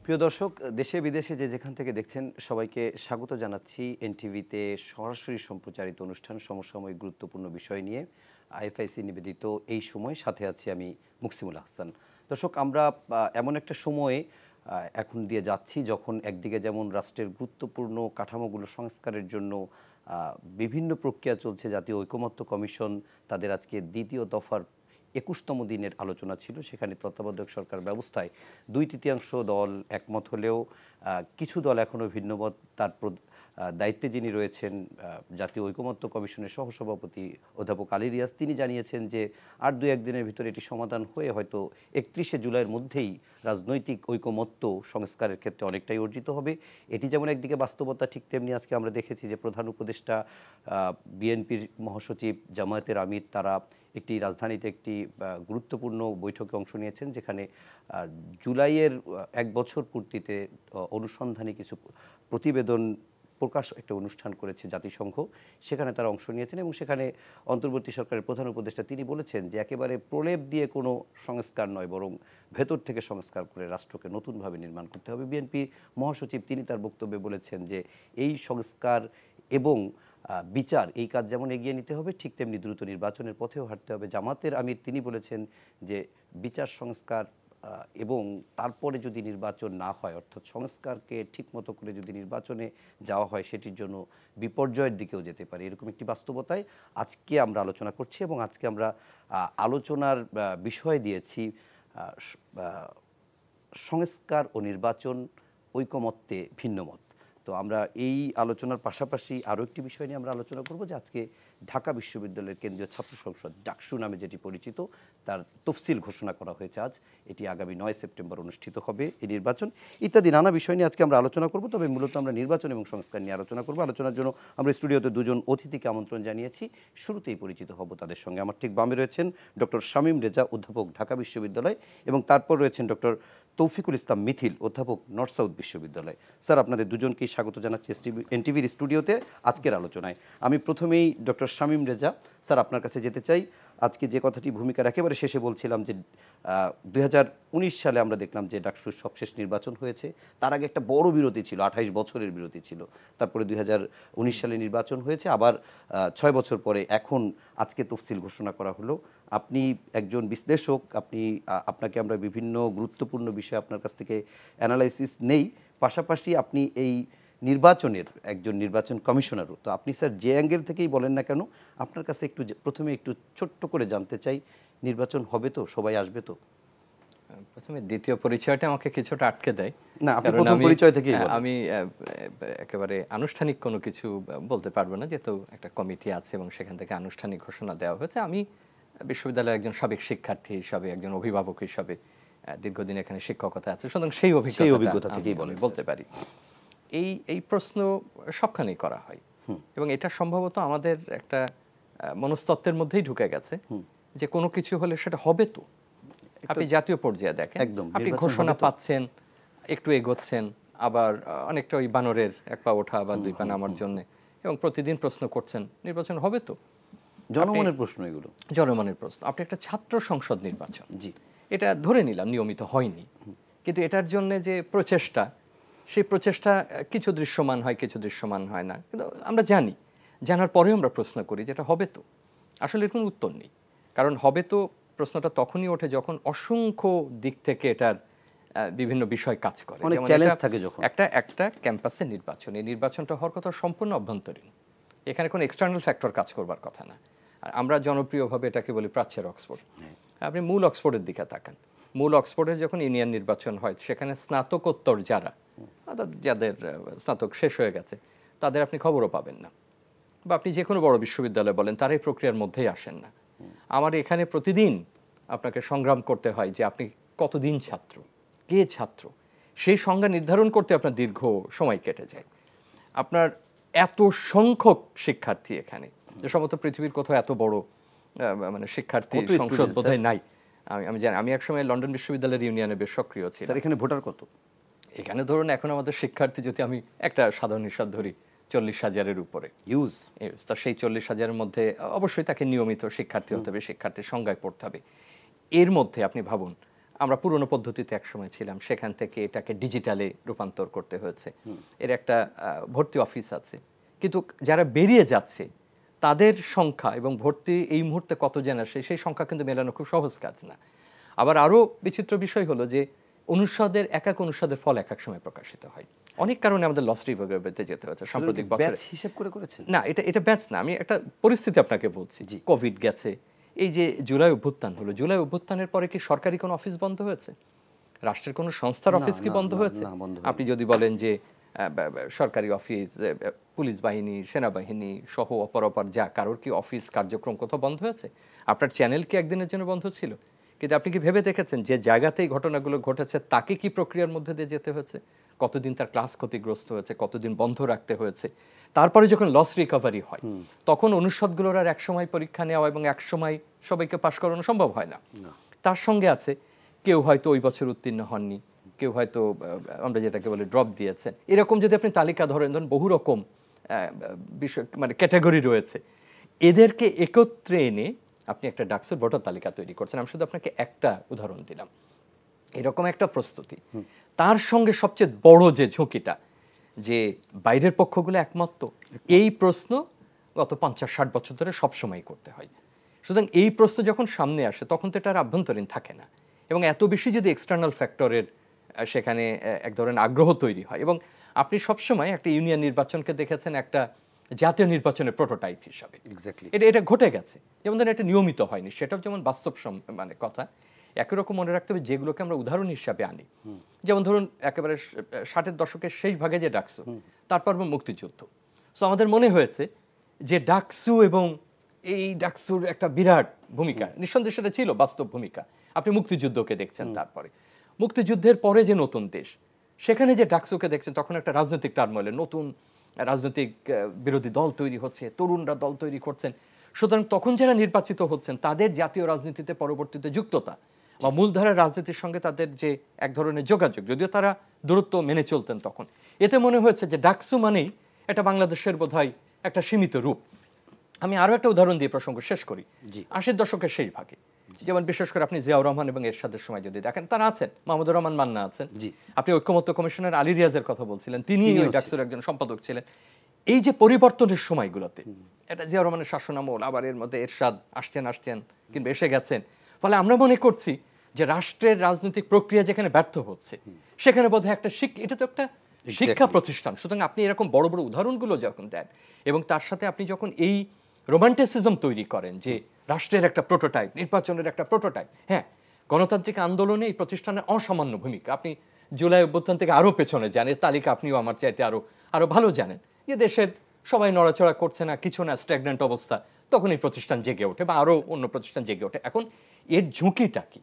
প্রিয় দর্শক, দেশে বিদেশে যে যেখান থেকে দেখছেন সবাইকে স্বাগত জানাচ্ছি এনটিভিতে সরাসরি সম্প্রচারিত অনুষ্ঠান সমসাময়িক গুরুত্বপূর্ণ বিষয় নিয়ে আইএফআইসি নিবেদিত এই সময়। সাথে আছি আমি মুকসিমুল হাসান। দর্শক, আমরা এমন একটা সময়ে এখন দিয়ে যাচ্ছি যখন একদিকে যেমন রাষ্ট্রের গুরুত্বপূর্ণ কাঠামোগুলো সংস্কারের জন্য বিভিন্ন প্রক্রিয়া চলছে। জাতীয় ঐকমত্য কমিশন তাদের আজকে দ্বিতীয় দফার ২১তম দিনের আলোচনা ছিল। সেখানে তত্ত্বাবধায়ক সরকার ব্যবস্থায় ২/৩ দল একমত হলেও কিছু দল এখনও ভিন্নমত। তার দায়িত্বে যিনি রয়েছেন জাতীয় ঐকমত্য কমিশনের সহসভাপতি অধ্যাপক আলী রিয়াজ, তিনি জানিয়েছেন যে আর ২-১ দিনের ভিতরে এটি সমাধান হয়ে হয়তো ৩১শে জুলাইয়ের মধ্যেই রাজনৈতিক ঐকমত্য সংস্কারের ক্ষেত্রে অনেকটাই অর্জিত হবে। এটি যেমন একদিকে বাস্তবতা, ঠিক তেমনি আজকে আমরা দেখেছি যে প্রধান উপদেষ্টা, বিএনপির মহাসচিব, জামায়াতের আমির তারা একটি রাজধানীতে একটি গুরুত্বপূর্ণ বৈঠকে অংশ নিয়েছেন, যেখানে জুলাইয়ের ১ বছর পূর্তিতে অনুসন্ধানী কিছু প্রতিবেদন প্রকাশ একটা অনুষ্ঠান করেছে জাতিসংঘ। সেখানে তারা অংশ নিয়েছেন এবং সেখানে অন্তর্বর্তী সরকারের প্রধান উপদেষ্টা তিনি বলেছেন যে একেবারে প্রলেপ দিয়ে কোনো সংস্কার নয়, বরং ভেতর থেকে সংস্কার করে রাষ্ট্রকে নতুনভাবে নির্মাণ করতে হবে। বিএনপি মহাসচিব তিনি তার বক্তব্যে বলেছেন যে এই সংস্কার এবং বিচার, এই কাজ যেমন এগিয়ে নিতে হবে, ঠিক তেমনি দ্রুত নির্বাচনের পথেও হাঁটতে হবে। জামাতের আমির তিনি বলেছেন যে বিচার সংস্কার এবং তারপরে যদি নির্বাচন না হয়, অর্থাৎ সংস্কারকে ঠিকমতো করে যদি নির্বাচনে যাওয়া হয়, সেটির জন্য বিপর্যয়ের দিকেও যেতে পারে। এরকম একটি বাস্তবতায় আজকে আমরা আলোচনা করছি এবং আজকে আমরা আলোচনার বিষয় দিয়েছি সংস্কার ও নির্বাচন ঐকমত্যে ভিন্নমত। তো আমরা এই আলোচনার পাশাপাশি আরও একটি বিষয় নিয়ে আমরা আলোচনা করব যে আজকে ঢাকা বিশ্ববিদ্যালয়ের কেন্দ্রীয় ছাত্র সংসদ ডাকসু নামে যেটি পরিচিত, তার তফসিল ঘোষণা করা হয়েছে আজ। এটি আগামী ৯ সেপ্টেম্বর অনুষ্ঠিত হবে এই নির্বাচন, ইত্যাদি নানা বিষয় নিয়ে আজকে আমরা আলোচনা করব। তবে মূলত আমরা নির্বাচন এবং সংস্কার নিয়ে আলোচনা করব। আলোচনার জন্য আমরা স্টুডিওতে দুজন অতিথিকে আমন্ত্রণ জানিয়েছি। শুরুতেই পরিচিত হব তাদের সঙ্গে। আমার ঠিক বামে রয়েছেন ডক্টর শামীম রেজা, অধ্যাপক, ঢাকা বিশ্ববিদ্যালয়, এবং তারপর রয়েছেন ডক্টর তৌফিকুল ইসলাম মিথিল, অধ্যাপক, নর্থ সাউথ বিশ্ববিদ্যালয়। স্যার, আপনাদের দুজনকেই স্বাগত জানাচ্ছি এনটিভির স্টুডিওতে আজকের আলোচনায়। আমি প্রথমেই ডক্টর শামীম রেজা স্যার আপনার কাছে যেতে চাই। আজকে যে কথাটি ভূমিকার একেবারে শেষে বলছিলাম যে 2019 সালে আমরা দেখলাম যে ডাকসুর সবশেষ নির্বাচন হয়েছে। তার আগে একটা বড় বিরতি ছিল, 28 বছরের বিরতি ছিল। তারপরে 2019 সালে নির্বাচন হয়েছে, আবার 6 বছর পরে এখন আজকে তফসিল ঘোষণা করা হলো। আপনি একজন বিশ্লেষক, আপনাকে আমরা বিভিন্ন গুরুত্বপূর্ণ বিষয়ে আপনার কাছ থেকে অ্যানালাইসিস নেই, পাশাপাশি আপনি এই নির্বাচনের একজন নির্বাচন কমিশনারও। তো আপনি স্যার যে অ্যাঙ্গেল থেকেই বলেন না কেন, আপনার কাছে একটু প্রথমে একটু ছোট্ট করে জানতে চাই, নির্বাচন হবে তো, সবাই আসবে তো? প্রথমে দ্বিতীয় পরিচয়টা আমাকে কিছুটা আটকে দেয়। না, আপনি প্রথম পরিচয় থেকেই বলেন। আমি একেবারে আনুষ্ঠানিক কোনো কিছু বলতে পারবো না, যেহেতু একটা কমিটি আছে এবং সেখান থেকে আনুষ্ঠানিক ঘোষণা দেওয়া হয়েছে। আমি বিশ্ববিদ্যালয়ের একজন সাবেক শিক্ষার্থী হিসাবে, একজন অভিভাবক হিসাবে দীর্ঘদিন এখানে শিক্ষকতা আছে, সুতরাং সেই অভিজ্ঞতা থেকেই বলতে পারি। এই প্রশ্ন সবখানেই করা হয় এবং এটা সম্ভবত আমাদের একটা মনস্তত্ত্বের মধ্যেই ঢুকে গেছে যে কোনো কিছু হলে সেটা হবে তো। আপনি জাতীয় পর্যায়ে দেখেন, আপনি ঘোষণা পাচ্ছেন, একটু এগোচ্ছেন, আবার অনেকটা ওই বানরের এক পা ওঠা বা দুই পা নামার জন্য, এবং প্রতিদিন প্রশ্ন করছেন নির্বাচন হবে তো। জনমনের প্রশ্ন, এগুলো জনমনের প্রশ্ন। আপনি একটা ছাত্র সংসদ নির্বাচন, জি, এটা ধরে নিলাম নিয়মিত হয়নি, কিন্তু এটার জন্য যে প্রচেষ্টা, সেই প্রচেষ্টা কিছু দৃশ্যমান হয়, কিছু দৃশ্যমান হয় না। কিন্তু আমরা জানার পরেও আমরা প্রশ্ন করি যেটা হবে তো। আসলে এর কোনো উত্তর নেই, কারণ হবে তো প্রশ্নটা তখনই ওঠে যখন অসংখ্য দিক থেকে এটার বিভিন্ন বিষয় কাজ করে। একটা ক্যাম্পাসের নির্বাচন, এই নির্বাচনটা হওয়ার কথা সম্পূর্ণ অভ্যন্তরীণ, এখানে কোনো এক্সটার্নাল ফ্যাক্টর কাজ করবার কথা না। আমরা জনপ্রিয়ভাবে এটাকে বলি প্রাচ্যের অক্সফোর্ড। আপনি মূল অক্সফোর্ডের দিকে তাকান, মূল অক্সফোর্ডের যখন ইউনিয়ন নির্বাচন হয়, সেখানে স্নাতকোত্তর যাদের স্নাতক শেষ হয়ে গেছে তাদের আপনি খবরও পাবেন না, বা আপনি যে কোনো বড় বিশ্ববিদ্যালয় বলেন, তারা এই প্রক্রিয়ার মধ্যেই আসেন না। আমার এখানে প্রতিদিন আপনাকে সংগ্রাম করতে হয় যে আপনি কতদিন ছাত্র, কে ছাত্র, সেই সংজ্ঞা নির্ধারণ করতে আপনার দীর্ঘ সময় কেটে যায়। আপনার এত সংখ্যক শিক্ষার্থী এখানে, যে সম্ভবত পৃথিবীর কোথাও এত বড় মানে শিক্ষার্থী সংসদ বোধহয় নাই। আমি জানি, আমি একসময় লন্ডন বিশ্ববিদ্যালয়ের ইউনিয়নে বেশ সক্রিয় ছিলাম। এখানে ভোটার কত? এখানে ধরুন এখন আমাদের শিক্ষার্থী, যদি আমি একটা সাধারণ হিসাব ধরি, 40,000-এর উপরে ইউজ। তা সেই 40,000-এর মধ্যে অবশ্যই তাকে নিয়মিত শিক্ষার্থী হতে হবে, শিক্ষার্থীর সংজ্ঞায় পড়তে হবে। এর মধ্যে আপনি ভাবুন, আমরা পুরনো পদ্ধতিতে একসময় ছিলাম, সেখান থেকে এটাকে ডিজিটালে রূপান্তর করতে হয়েছে। এর একটা ভর্তি অফিস আছে, কিন্তু যারা বেরিয়ে যাচ্ছে তাদের সংখ্যা এবং ভর্তি এই মুহূর্তে কতজন আসে সেই সংখ্যা কিন্তু মেলানো খুব সহজ কাজ না। আবার আরও বিচিত্র বিষয় হলো যে অনুষদের এক এক অনুষদের ফল এক এক সময় প্রকাশিত হয়। অনেক কারণে আমাদের লস রিভার্সিটিতে যেতে হয়েছে সাম্প্রতিক বছরে। হিসাব করে করেছেন না, এটা ব্যাচ না, আমি একটা পরিস্থিতি আপনাকে বলছি। কোভিড গেছে, এই যে জুলাই অভ্যুত্থান হলো, জুলাই অভ্যুত্থানের পরে কি সরকারি কোনো অফিস বন্ধ হয়েছে? রাষ্ট্রের কোনো সংস্থার অফিস কি বন্ধ হয়েছে? আপনি যদি বলেন যে সরকারি অফিস, পুলিশ বাহিনী, সেনাবাহিনী সহ অপর যা কারোর কি অফিস কার্যক্রম কোথাও বন্ধ হয়েছে? আপনার চ্যানেল কি একদিনের জন্য বন্ধ ছিল? কিন্তু আপনি কি ভেবে দেখেছেন যে জায়গাতেই ঘটনাগুলো ঘটেছে তাকে কি প্রক্রিয়ার মধ্যে দিয়ে যেতে হয়েছে? কতদিন তার ক্লাস ক্ষতিগ্রস্ত হয়েছে, কতদিন বন্ধ রাখতে হয়েছে? তারপরে যখন লস রিকভারি হয় তখন অনুষদগুলোর আর একসময় পরীক্ষা নেওয়া এবং একসময় সবাইকে পাশ করানো সম্ভব হয় না। তার সঙ্গে আছে কেউ হয়তো ওই বছর উত্তীর্ণ হননি, কেউ হয়তো আমরা যেটাকে বলে ড্রপ দিয়েছেন। এরকম যদি আপনি তালিকা ধরেন বহু রকম বিষয় মানে ক্যাটাগরি রয়েছে, এদেরকে একত্রে এনে আপনি একটা ডাকসুর ভোটার তালিকা তৈরি করছেন। আমি শুধু আপনাকে একটা উদাহরণ দিলাম। এরকম একটা প্রস্তুতি, তার সঙ্গে সবচেয়ে বড় যে ঝুঁকিটা যে বাইরের পক্ষগুলো একমত, এই প্রশ্ন গত 50-60 বছর ধরে সবসময় করতে হয়। সুতরাং এই প্রশ্ন যখন সামনে আসে তখন তো এটা আর আভ্যন্তরীণ থাকে না, এবং এত বেশি যদি এক্সটার্নাল ফ্যাক্টরের সেখানে এক ধরনের আগ্রহ তৈরি হয়। এবং আপনি সবসময় একটা ইউনিয়ন নির্বাচনকে দেখেছেন একটা জাতীয় নির্বাচনের প্রোটোটাইপ হিসাবে। এটা ঘটে গেছে, যেমন ধরেন এটা নিয়মিত হয়নি, সেটাও যেমন বাস্তব মানে কথা। একই রকম মনে রাখতে হবে যেগুলোকে আমরা উদাহরণ হিসাবে আনি, যেমন ধরুন একেবারে 60-এর দশকের শেষ ভাগে যে ডাকসু, তারপর মুক্তিযুদ্ধ। সো আমাদের মনে হয়েছে যে ডাকসু এবং এই ডাকসুর একটা বিরাট ভূমিকা, নিঃসন্দেহে সেটা ছিল বাস্তব ভূমিকা। আপনি মুক্তিযুদ্ধকে দেখছেন, তারপরে মুক্তিযুদ্ধের পরে যে নতুন দেশ, সেখানে যে ডাকসুকে দেখছেন, তখন একটা রাজনৈতিক টার্মোইলে নতুন রাজনৈতিক বিরোধী দল তৈরি হচ্ছে, তরুণরা দল তৈরি করছেন। সুতরাং তখন যারা নির্বাচিত হচ্ছেন তাদের জাতীয় রাজনীতিতে পরবর্তীতে যুক্ততা বা মূলধারার রাজনীতির সঙ্গে তাদের যে এক ধরনের যোগাযোগ, যদিও তারা দূরত্ব মেনে চলতেন তখন, এতে মনে হয়েছে যে ডাকসু মানেই এটা বাংলাদেশের বোধহয় একটা সীমিত রূপ। আমি আরো একটা উদাহরণ দিয়ে প্রসঙ্গ শেষ করি। 80-এর দশকের শেষ ভাগে, যেমন বিশেষ করে আপনি জিয়াউর রহমান এবং এরশাদের সময় যদি দেখেন, তারা আছেন, মাহমুদুর রহমান মান্না আছেন, আপনি ঐক্যমত্য কমিশনের আলী রিয়াজের কথা বলছিলেন, তিনি ওই ডাকসুর একজন সম্পাদক ছিলেন। এই যে পরিবর্তনের সময়গুলোতে, এটা জিয়াউর রহমানের শাসনামল, আবার এর মধ্যে এরশাদ আসছেন কিংবা এসে গেছেন, ফলে আমরা মনে করছি যে রাষ্ট্রের রাজনৈতিক প্রক্রিয়া যেখানে ব্যর্থ হচ্ছে সেখানে বোধহয় একটা এটা তো একটা শিক্ষা প্রতিষ্ঠান। সুতরাং আপনি এরকম বড় বড় উদাহরণগুলো যখন দেন এবং তার সাথে আপনি যখন এই রোমান্টিসিজম তৈরি করেন যে রাষ্ট্রের একটা প্রোটোটাইপ, নির্বাচনের একটা প্রোটোটাইপ, হ্যাঁ, গণতান্ত্রিক আন্দোলনে এই প্রতিষ্ঠানের অসামান্য ভূমিকা। আপনি জুলাই অভ্যুত্থান থেকে আরো পেছনে যান, এর তালিকা আপনিও আমার চাইতে আরো ভালো জানেন, যে দেশের সবাই নড়াচড়া করছে না, কিছু না, স্ট্যাগন্যান্ট অবস্থা, তখন এই প্রতিষ্ঠান জেগে ওঠে বা আরো অন্য প্রতিষ্ঠান জেগে ওঠে। এখন এর ঝুঁকিটা কি?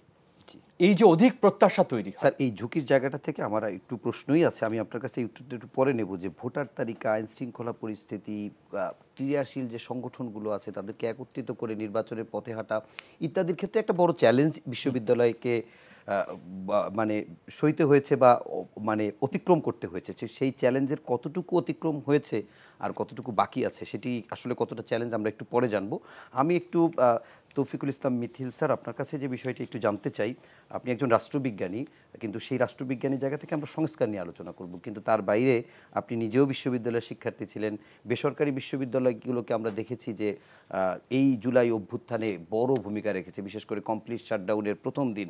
এই যে অধিক প্রত্যাশা তৈরি। স্যার, এই ঝুঁকির জায়গাটা থেকে আমার একটু প্রশ্নই আছে, আমি আপনার কাছে একটু পরে নেব, যে ভোটার তালিকা, আইন শৃঙ্খলা পরিস্থিতি, ক্রিয়াশীল যে সংগঠনগুলো আছে তাদেরকে একত্রিত করে নির্বাচনের পথে হাঁটা ইত্যাদির ক্ষেত্রে একটা বড় চ্যালেঞ্জ বিশ্ববিদ্যালয়কে মানে সইতে হয়েছে বা মানে অতিক্রম করতে হয়েছে। সেই চ্যালেঞ্জের কতটুকু অতিক্রম হয়েছে আর কতটুকু বাকি আছে সেটি আসলে কতটা চ্যালেঞ্জ আমরা একটু পরে জানবো। আমি একটু তৌফিকুল ইসলাম মিথিল স্যার, আপনার কাছে যে বিষয়টি একটু জানতে চাই, আপনি একজন রাষ্ট্রবিজ্ঞানী, কিন্তু সেই রাষ্ট্রবিজ্ঞানী জায়গা থেকে আমরা সংস্কার নিয়ে আলোচনা করব, কিন্তু তার বাইরে আপনি নিজেও বিশ্ববিদ্যালয়ের শিক্ষার্থী ছিলেন। বেসরকারি বিশ্ববিদ্যালয়গুলোকে আমরা দেখেছি যে এই জুলাই অভ্যুত্থানে বড় ভূমিকা রেখেছে, বিশেষ করে কমপ্লিট শাটডাউনের প্রথম দিন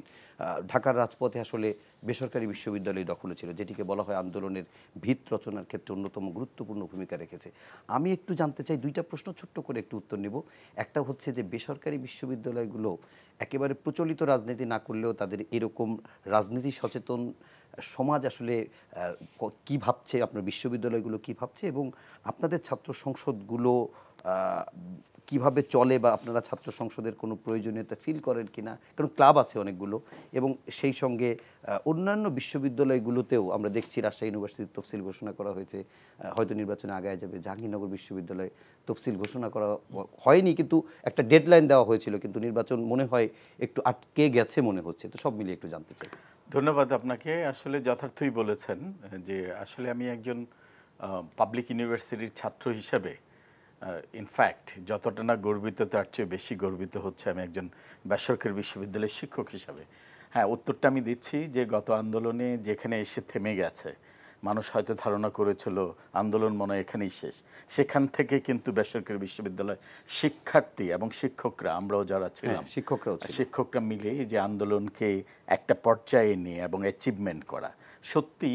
ঢাকার রাজপথে আসলে বেসরকারি বিশ্ববিদ্যালয় দখলে ছিল, যেটিকে বলা হয় আন্দোলনের ভিত রচনার ক্ষেত্রে অন্যতম গুরুত্বপূর্ণ ভূমিকা রেখেছে। আমি একটু জানতে চাই, দুইটা প্রশ্ন ছোট্ট করে একটু উত্তর নেব। একটা হচ্ছে যে বেসরকারি বিশ্ববিদ্যালয়গুলো একেবারে প্রচলিত রাজনীতি না করলেও তাদের এরকম রাজনীতি সচেতন সমাজ আসলে কি ভাবছে, আপনার বিশ্ববিদ্যালয়গুলো কি ভাবছে, এবং আপনাদের ছাত্র সংসদগুলো কিভাবে চলে, বা আপনারা ছাত্র সংসদের কোনো প্রয়োজনীয়তা ফিল করেন কিনা, কারণ ক্লাব আছে অনেকগুলো, এবং সেই সঙ্গে অন্যান্য বিশ্ববিদ্যালয়গুলোতেও আমরা দেখছি রাজশাহী ইউনিভার্সিটির তফসিল ঘোষণা করা হয়েছে, হয়তো নির্বাচনে আগায় যাবে। জাহাঙ্গীরনগর বিশ্ববিদ্যালয়ে তফসিল ঘোষণা করা হয়নি, কিন্তু একটা ডেডলাইন দেওয়া হয়েছিল, কিন্তু নির্বাচন মনে হয় একটু আটকে গেছে মনে হচ্ছে। তো সব মিলিয়ে একটু জানতে চাই। ধন্যবাদ আপনাকে। আসলে যথার্থই বলেছেন যে আসলে আমি একজন পাবলিক ইউনিভার্সিটির ছাত্র হিসেবে ইনফ্যাক্ট যতটা না গর্বিত তার চেয়ে বেশি গর্বিত হচ্ছে আমি একজন বেসরকারি বিশ্ববিদ্যালয়ের শিক্ষক হিসাবে। হ্যাঁ, উত্তরটা আমি দিচ্ছি যে গত আন্দোলনে যেখানে এসে থেমে গেছে, মানুষ হয়তো ধারণা করেছিল আন্দোলন মনে হয় এখানেই শেষ, সেখান থেকে কিন্তু বেসরকারি বিশ্ববিদ্যালয় শিক্ষার্থী এবং শিক্ষকরা, আমরাও যারা ছিলাম, শিক্ষকরা মিলে যে আন্দোলনকে একটা পর্যায়ে নিয়ে এবং অ্যাচিভমেন্ট করা, সত্যি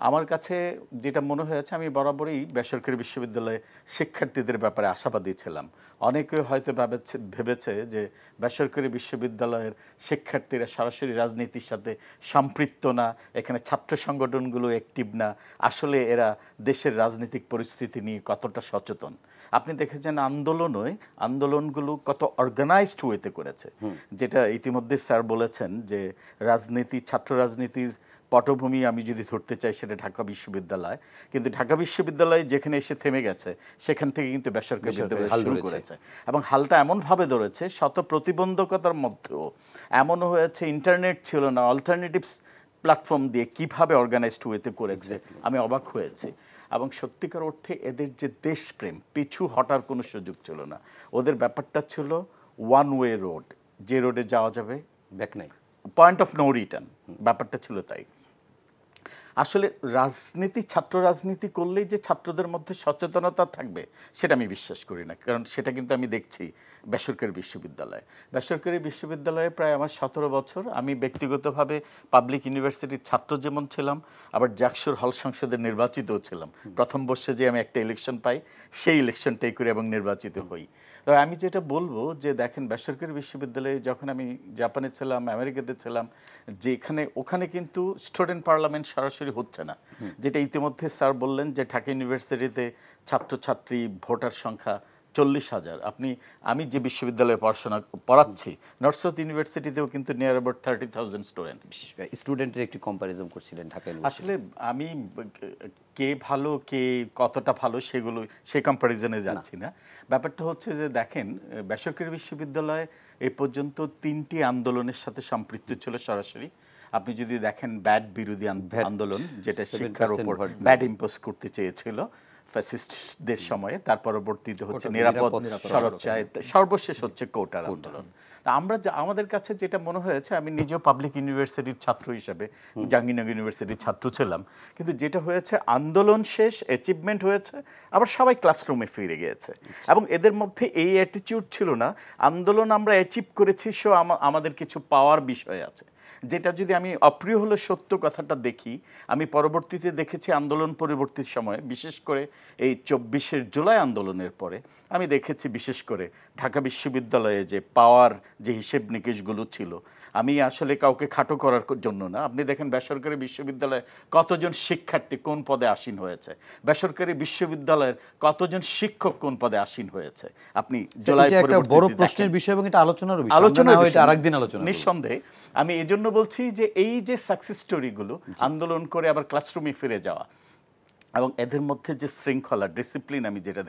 আমার কাছে যেটা মনে হয়েছে, আমি বরাবরই বেসরকারি বিশ্ববিদ্যালয়ে শিক্ষার্থীদের ব্যাপারে আশাবাদী ছিলাম। অনেকে হয়তো ভেবেছে যে বেসরকারি বিশ্ববিদ্যালয়ের শিক্ষার্থীরা সরাসরি রাজনীতির সাথে সম্পৃক্ত না, এখানে ছাত্র সংগঠনগুলো অ্যাক্টিভ না, আসলে এরা দেশের রাজনৈতিক পরিস্থিতি নিয়ে কতটা সচেতন। আপনি দেখেছেন আন্দোলনগুলো কত অর্গানাইজড ওয়েতে করেছে, যেটা ইতিমধ্যে স্যার বলেছেন যে রাজনীতি, ছাত্র রাজনীতির পটভূমি আমি যদি ধরতে চাই সেটা ঢাকা বিশ্ববিদ্যালয়, কিন্তু ঢাকা বিশ্ববিদ্যালয় যেখানে এসে থেমে গেছে সেখান থেকে কিন্তু বেসরকারি বিশ্ববিদ্যালয় শুরু করেছে এবং হালটা এমনভাবে ধরেছে, শত প্রতিবন্ধকতার মধ্যেও এমনও হয়েছে ইন্টারনেট ছিল না, অল্টারনেটিভস প্ল্যাটফর্ম দিয়ে কিভাবে অর্গানাইজড ওয়েতে করেছে, আমি অবাক হয়েছি। এবং সত্যিকার অর্থে এদের যে দেশপ্রেম, পিছু হটার কোনো সুযোগ ছিল না, ওদের ব্যাপারটা ছিল ওয়ান ওয়ে রোড, যে রোডে যাওয়া যাবে, ব্যাক নাই, পয়েন্ট অফ নো রিটার্ন, ব্যাপারটা ছিল তাই। আসলে রাজনীতি, ছাত্র রাজনীতি করলেই যে ছাত্রদের মধ্যে সচেতনতা থাকবে সেটা আমি বিশ্বাস করি না, কারণ সেটা কিন্তু আমি দেখছি বেসরকারি বিশ্ববিদ্যালয়ে প্রায় আমার 17 বছর। আমি ব্যক্তিগতভাবে পাবলিক ইউনিভার্সিটির ছাত্র যেমন ছিলাম, আবার জাকসুর হল সংসদে নির্বাচিতও ছিলাম। প্রথম বর্ষে যে আমি একটা ইলেকশন পাই, সেই ইলেকশনটাই করে এবং নির্বাচিত হই। তবে আমি যেটা বলবো যে দেখেন, বেসরকারি বিশ্ববিদ্যালয়ে যখন আমি জাপানে ছিলাম, আমেরিকাতে ছিলাম, যেখানে ওখানে কিন্তু স্টুডেন্ট পার্লামেন্ট সরাসরি হচ্ছে না, যেটা ইতিমধ্যে স্যার বললেন যে ঢাকা ইউনিভার্সিটিতে ছাত্রছাত্রী ভোটার সংখ্যা 40,000। আমি যে বিশ্ববিদ্যালয়ে পড়াচ্ছি, নর্থ সাউথ ইউনিভার্সিটিতেও কিন্তু নিয়ার অ্যাবাউট 30,000 স্টুডেন্টের একটি কম্পারিজন করছিলেন ঢাকা ইউনিভার্সিটি। আসলে আমি কে ভালো কে কতটা ভালো সেগুলো সেই কম্পারিজনে যাচ্ছি না। ব্যাপারটা হচ্ছে যে দেখেন, বেসরকারি বিশ্ববিদ্যালয় এই পর্যন্ত 3টি আন্দোলনের সাথে সম্পৃক্ত ছিল সরাসরি। আপনি যদি দেখেন ব্যাট বিরোধী আন্দোলন, যেটা শিক্ষার উপর ব্যাট ইম্পোজ করতে চেয়েছিল ফ্যাসিস্টদের সময়ে, তার পরবর্তীতে হচ্ছে নিরাপদ সড়কচায়, সর্বশেষ হচ্ছে কোটার আন্দোলন। আমাদের কাছে যেটা মনে হয়েছে, আমি নিজেও পাবলিক ইউনিভার্সিটির ছাত্র হিসেবে জাহাঙ্গীরনগর ইউনিভার্সিটির ছাত্র ছিলাম, কিন্তু যেটা হয়েছে আন্দোলন শেষ, অ্যাচিভমেন্ট হয়েছে, আবার সবাই ক্লাসরুমে ফিরে গিয়েছে। এবং এদের মধ্যে এই অ্যাটিটিউড ছিল না আন্দোলন আমরা অ্যাচিভ করেছি, সো আমাদের কিছু পাওয়ার বিষয় আছে, যেটা যদি আমি অপ্রিয় হলে সত্য কথাটা দেখি, আমি পরবর্তীতে দেখেছি আন্দোলন পরবর্তী সময়ে, বিশেষ করে এই 24শে জুলাই আন্দোলনের পরে আমি দেখেছি বিশেষ করে ঢাকা বিশ্ববিদ্যালয়ে যে পাওয়ার, যে হিসেব নিকেশগুলো ছিল, আমি আসলে কাউকে খাটো করার জন্য না, আপনি দেখেন বেসরকারি বিশ্ববিদ্যালয়ে কতজন শিক্ষার্থী কোন পদে আসীন হয়েছে, বেসরকারি বিশ্ববিদ্যালয়ের কতজন শিক্ষক কোন পদে আসীন হয়েছে, আপনি জুলাই একটা বড় প্রশ্নের বিষয় এবং এটা আলোচনার বিষয়, আলোচনা হয় এটা আরেকদিন আলোচনা নিঃসন্দেহে। আমি এজন্য বলছি যে এই যে সাকসেস স্টোরিগুলো, আন্দোলন করে আবার ক্লাসরুমে ফিরে যাওয়া এবং এদের মধ্যে যে শৃঙ্খলা, ডিসিপ্লিন, আমি যেটা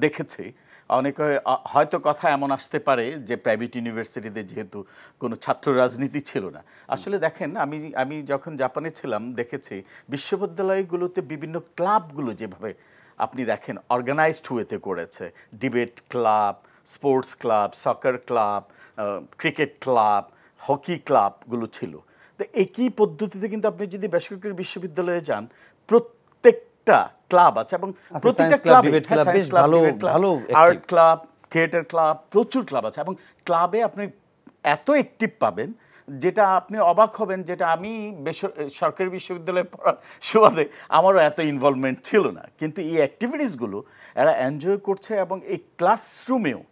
দেখেছি অনেকে হয়তো কথা এমন আসতে পারে যে প্রাইভেট ইউনিভার্সিটিতে যেহেতু কোনো ছাত্র রাজনীতি ছিল না। আসলে দেখেন, আমি যখন জাপানে ছিলাম দেখেছি বিশ্ববিদ্যালয়গুলোতে বিভিন্ন ক্লাবগুলো যেভাবে আপনি দেখেন অর্গানাইজড ওয়েতে করেছে, debate club, sports club, soccer club, cricket club, hockey ক্লাবগুলো ছিল। তো একই পদ্ধতিতে কিন্তু আপনি যদি বেসরকারি বিশ্ববিদ্যালয়ে যান, প্রত্যেকটা ক্লাব আছে এবং প্রত্যেকটা ক্লাবে আর্ট ক্লাব, থিয়েটার ক্লাব, প্রচুর ক্লাব আছে এবং ক্লাবে আপনি এত অ্যাক্টিভ পাবেন যেটা আপনি অবাক হবেন, যেটা আমি সরকারি বিশ্ববিদ্যালয়ে পড়ার সুবাদে আমারও এত ইনভলভমেন্ট ছিল না, কিন্তু এই অ্যাক্টিভিটিসগুলো এরা এনজয় করছে এবং এই ক্লাসরুমেও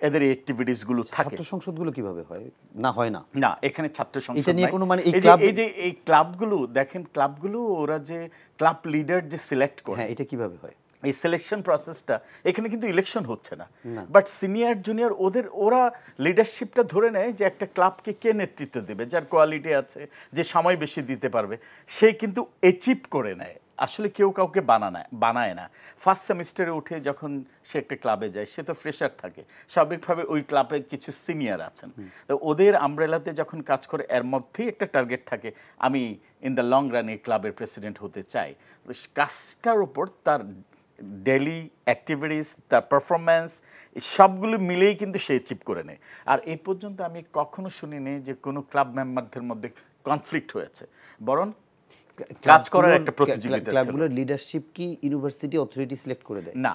এদের এই অ্যাক্টিভিটিসগুলো থাকে। ছাত্র সংসদগুলো কিভাবে হয়? না, হয় না, না, এখানে ছাত্র সংসদ এটা নিয়ে কোনো মানে এই ক্লাবগুলো দেখেন, ক্লাবগুলো ওরা যে ক্লাব লিডার যে সিলেক্ট করে, হ্যাঁ, এটা কিভাবে হয়? এই সিলেকশন প্রসেসটা, এখানে কিন্তু ইলেকশন হচ্ছে না, বাট সিনিয়র জুনিয়র ওরা লিডারশিপটা ধরে নেয় যে একটা ক্লাবকে কে নেতৃত্ব দেবে, যার কোয়ালিটি আছে, যে সময় বেশি দিতে পারবে, সে কিন্তু অ্যাচিভ করে নেয়। আসলে কেউ কাউকে বানায় না। ফার্স্ট সেমিস্টারে উঠে যখন সে একটা ক্লাবে যায়, সে তো ফ্রেশার থাকে, স্বাভাবিকভাবে ওই ক্লাবে কিছু সিনিয়র আছেন, তো ওদের আমব্রেলাতে যখন কাজ করে, এর মধ্যেই একটা টার্গেট থাকে, আমি ইন দ্য লং রান এই ক্লাবের প্রেসিডেন্ট হতে চাই। কাজটার উপর তার ডেইলি অ্যাক্টিভিটিস, তার পারফরম্যান্স, সবগুলো মিলেই কিন্তু সে অ্যাচিভ করে নেয়। আর এই পর্যন্ত আমি কখনো শুনিনি যে কোনো ক্লাব মেম্বারদের মধ্যে কনফ্লিক্ট হয়েছে, বরং কাজ করার একটা প্রতিযোগিতা ছিল। ক্লাবগুলোর লিডারশিপ কি ইউনিভার্সিটি অথরিটি সিলেক্ট করে দেয়? না,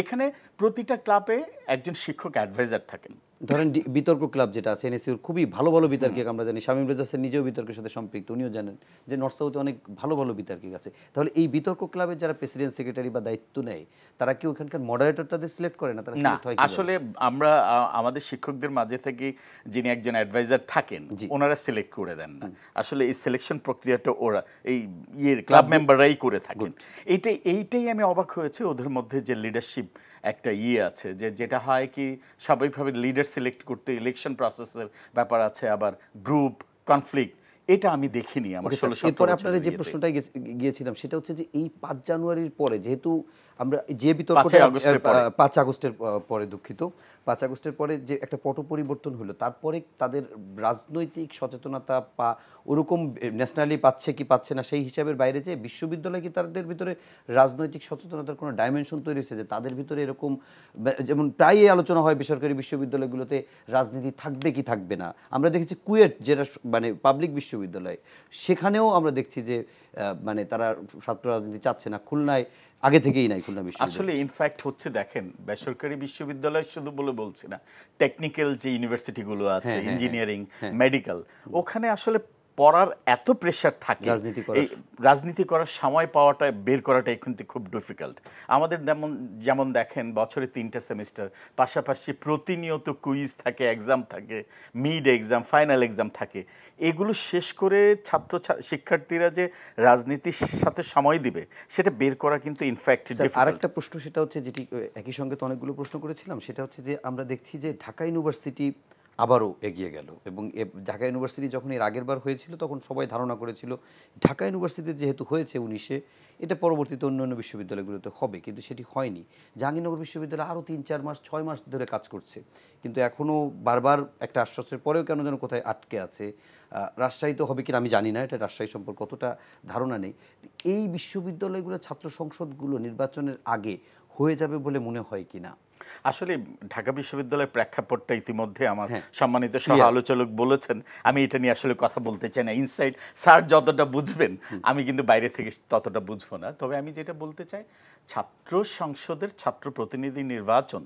এখানে প্রতিটা ক্লাবে একজন শিক্ষক অ্যাডভাইজার থাকেন। ধরেন বিতর্ক ক্লাব যেটা আছে এনএসইউর খুবই ভালো ভালো বিতর্কিক আমরা জানি, শামীম রেজা স্যার নিজেও বিতর্কের সাথে সম্পৃক্ত, উনিও জানেন যে নর্থ সাউথে অনেক ভালো ভালো বিতর্কিক আছে। তাহলে এই বিতর্ক ক্লাবের যারা প্রেসিডেন্ট সেক্রেটারি বা দায়িত্ব নেয় তারা কি ওখানকার মডারেটর তাদের সিলেক্ট করে না? তারা সিলেক্ট হয় আসলে আমরা আমাদের শিক্ষকদের মাঝে থেকে যিনি একজন অ্যাডভাইজার থাকেন ওনারা সিলেক্ট করে দেন না, আসলে এই সিলেকশন প্রক্রিয়াটা ওরা এই ক্লাব মেম্বাররাই করে থাকেন। এইটাই আমি অবাক হয়েছে ওদের মধ্যে যে লিডারশিপ একটা আছে, যেটা হয় কি স্বাভাবিকভাবে লিডার সিলেক্ট করতে ইলেকশন প্রসেসের ব্যাপার আছে, আবার গ্রুপ কনফ্লিক্ট, এটা আমি দেখিনি আমার 16-17 এরপরে আপনারা যে প্রশ্নটা গিয়েছিলাম সেটা হচ্ছে যে এই 5 জানুয়ারির পরে যেহেতু আমরা যে বিতর্কটা 5 আগস্টের পরে, দুঃখিত, 5 আগস্টের পরে যে একটা পট পরিবর্তন হলো, তারপরে তাদের রাজনৈতিক সচেতনতা বা ওরকম ন্যাশনালি পাচ্ছে কি পাচ্ছে না সেই হিসাবের বাইরে যে বিশ্ববিদ্যালয় কি তাদের ভিতরে রাজনৈতিক সচেতনতার কোনো ডাইমেনশন তৈরি হয়েছে যে তাদের ভিতরে এরকম, যেমন প্রায়ই আলোচনা হয় বেসরকারি বিশ্ববিদ্যালয়গুলোতে রাজনীতি থাকবে কি থাকবে না। আমরা দেখেছি কুয়েট যেটা মানে পাবলিক বিশ্ববিদ্যালয়, সেখানেও আমরা দেখছি যে মানে তারা ছাত্র রাজনীতি চাচ্ছে না। খুলনায় আগে থেকেই নাই খুলনা বিশ্ববিদ্যালয়। আসলে ইনফ্যাক্ট হচ্ছে দেখেন বেসরকারি বিশ্ববিদ্যালয় শুধু বলছি না, টেকনিক্যাল যে ইউনিভার্সিটিগুলো আছে, ইঞ্জিনিয়ারিং, মেডিকেল, ওখানে আসলে পড়ার এত প্রেশার থাকে, রাজনীতি করার সময় পাওয়াটা বের করাটা কিন্তু খুব ডিফিকাল্ট। আমাদের যেমন দেখেন বছরে 3টা সেমিস্টার, পাশাপাশি প্রতিনিয়ত কুইজ থাকে, এক্সাম থাকে, মিড এক্সাম, ফাইনাল এক্সাম থাকে। এগুলো শেষ করে শিক্ষার্থীরা যে রাজনীতির সাথে সময় দিবে সেটা বের করা কিন্তু ইনফ্যাক্ট ডিফিকাল্ট। আরেকটা প্রশ্ন সেটা হচ্ছে যেটি একই সঙ্গে তো অনেকগুলো প্রশ্ন করেছিলাম, সেটা হচ্ছে যে আমরা দেখছি যে ঢাকা ইউনিভার্সিটি আবারও এগিয়ে গেল এবং ঢাকা ইউনিভার্সিটি যখন এর আগের বার হয়েছিল তখন সবাই ধারণা করেছিল ঢাকা ইউনিভার্সিটি যেহেতু হয়েছে 19-এ, এটা পরবর্তীতে অন্যান্য বিশ্ববিদ্যালয়গুলোতে হবে, কিন্তু সেটি হয়নি। জাহাঙ্গীরনগর বিশ্ববিদ্যালয় আরও 3-4 মাস 6 মাস ধরে কাজ করছে, কিন্তু এখনও বারবার একটা আশ্বাসের পরেও কেন যেন কোথায় আটকে আছে। রাজশাহী তো হবে কিনা আমি জানি না, এটা রাজশাহী সম্পর্কে অতটা ধারণা নেই। এই বিশ্ববিদ্যালয়গুলো ছাত্র সংসদগুলো নির্বাচনের আগে হয়ে যাবে বলে মনে হয় কিনা? আসলে ঢাকা বিশ্ববিদ্যালয়ের প্রেক্ষাপটটা ইতিমধ্যে আমার সম্মানিত সহ আলোচক বলেছেন, আমি এটা নিয়ে আসলে কথা বলতে চাই না। ইনসাইড স্যার যতটা বুঝবেন আমি কিন্তু বাইরে থেকে ততটা বুঝবো না। তবে আমি যেটা বলতে চাই, ছাত্র সংসদের ছাত্র প্রতিনিধি নির্বাচন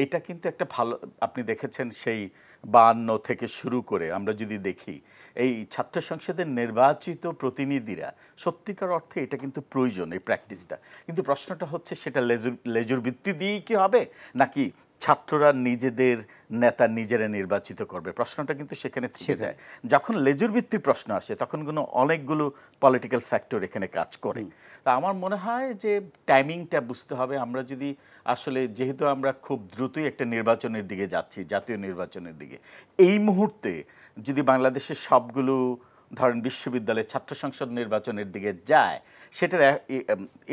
এটা কিন্তু একটা ভালো, আপনি দেখেছেন সেই 52 থেকে শুরু করে আমরা যদি দেখি এই ছাত্র সংসদের নির্বাচিত প্রতিনিধিরা সত্যিকার অর্থে এটা কিন্তু প্রয়োজন এই প্র্যাকটিসটা। কিন্তু প্রশ্নটা হচ্ছে সেটা লেজুর ভিত্তি দিয়েই কি হবে নাকি ছাত্ররা নিজেদের নেতা নিজেরা নির্বাচিত করবে, প্রশ্নটা কিন্তু সেখানে থেকে যায়। যখন লেজুর ভিত্তির প্রশ্ন আসে তখন অনেকগুলো পলিটিক্যাল ফ্যাক্টর এখানে কাজ করে। তা আমার মনে হয় যে টাইমিংটা বুঝতে হবে। আমরা যদি আসলে যেহেতু আমরা খুব দ্রুতই একটা নির্বাচনের দিকে যাচ্ছি, জাতীয় নির্বাচনের দিকে, এই মুহূর্তে যদি বাংলাদেশের সবগুলো ধরেন বিশ্ববিদ্যালয়ের ছাত্র সংসদ নির্বাচনের দিকে যায়, সেটার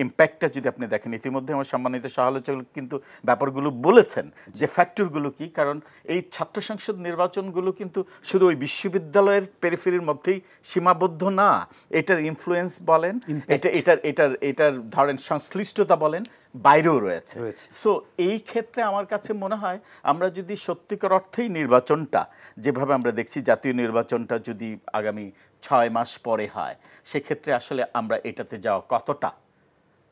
ইম্প্যাক্টটা যদি আপনি দেখেন, ইতিমধ্যে আমার সম্মানিত সহালোচক কিন্তু ব্যাপারগুলো বলেছেন যে ফ্যাক্টরগুলো কি। কারণ এই ছাত্র সংসদ নির্বাচনগুলো কিন্তু শুধু ওই বিশ্ববিদ্যালয়ের পেরিফেরির মধ্যেই সীমাবদ্ধ না, এটার ইনফ্লুয়েন্স বলেন, এটার ধরেন সংশ্লিষ্টতা বলেন, বাইরেও রয়েছে। সো এই ক্ষেত্রে আমার কাছে মনে হয় আমরা যদি সত্যিকার অর্থেই নির্বাচনটা যেভাবে আমরা দেখছি, জাতীয় নির্বাচনটা যদি আগামী 6 মাস পরে হয়, সেক্ষেত্রে আসলে আমরা এটাতে যাওয়া কতটা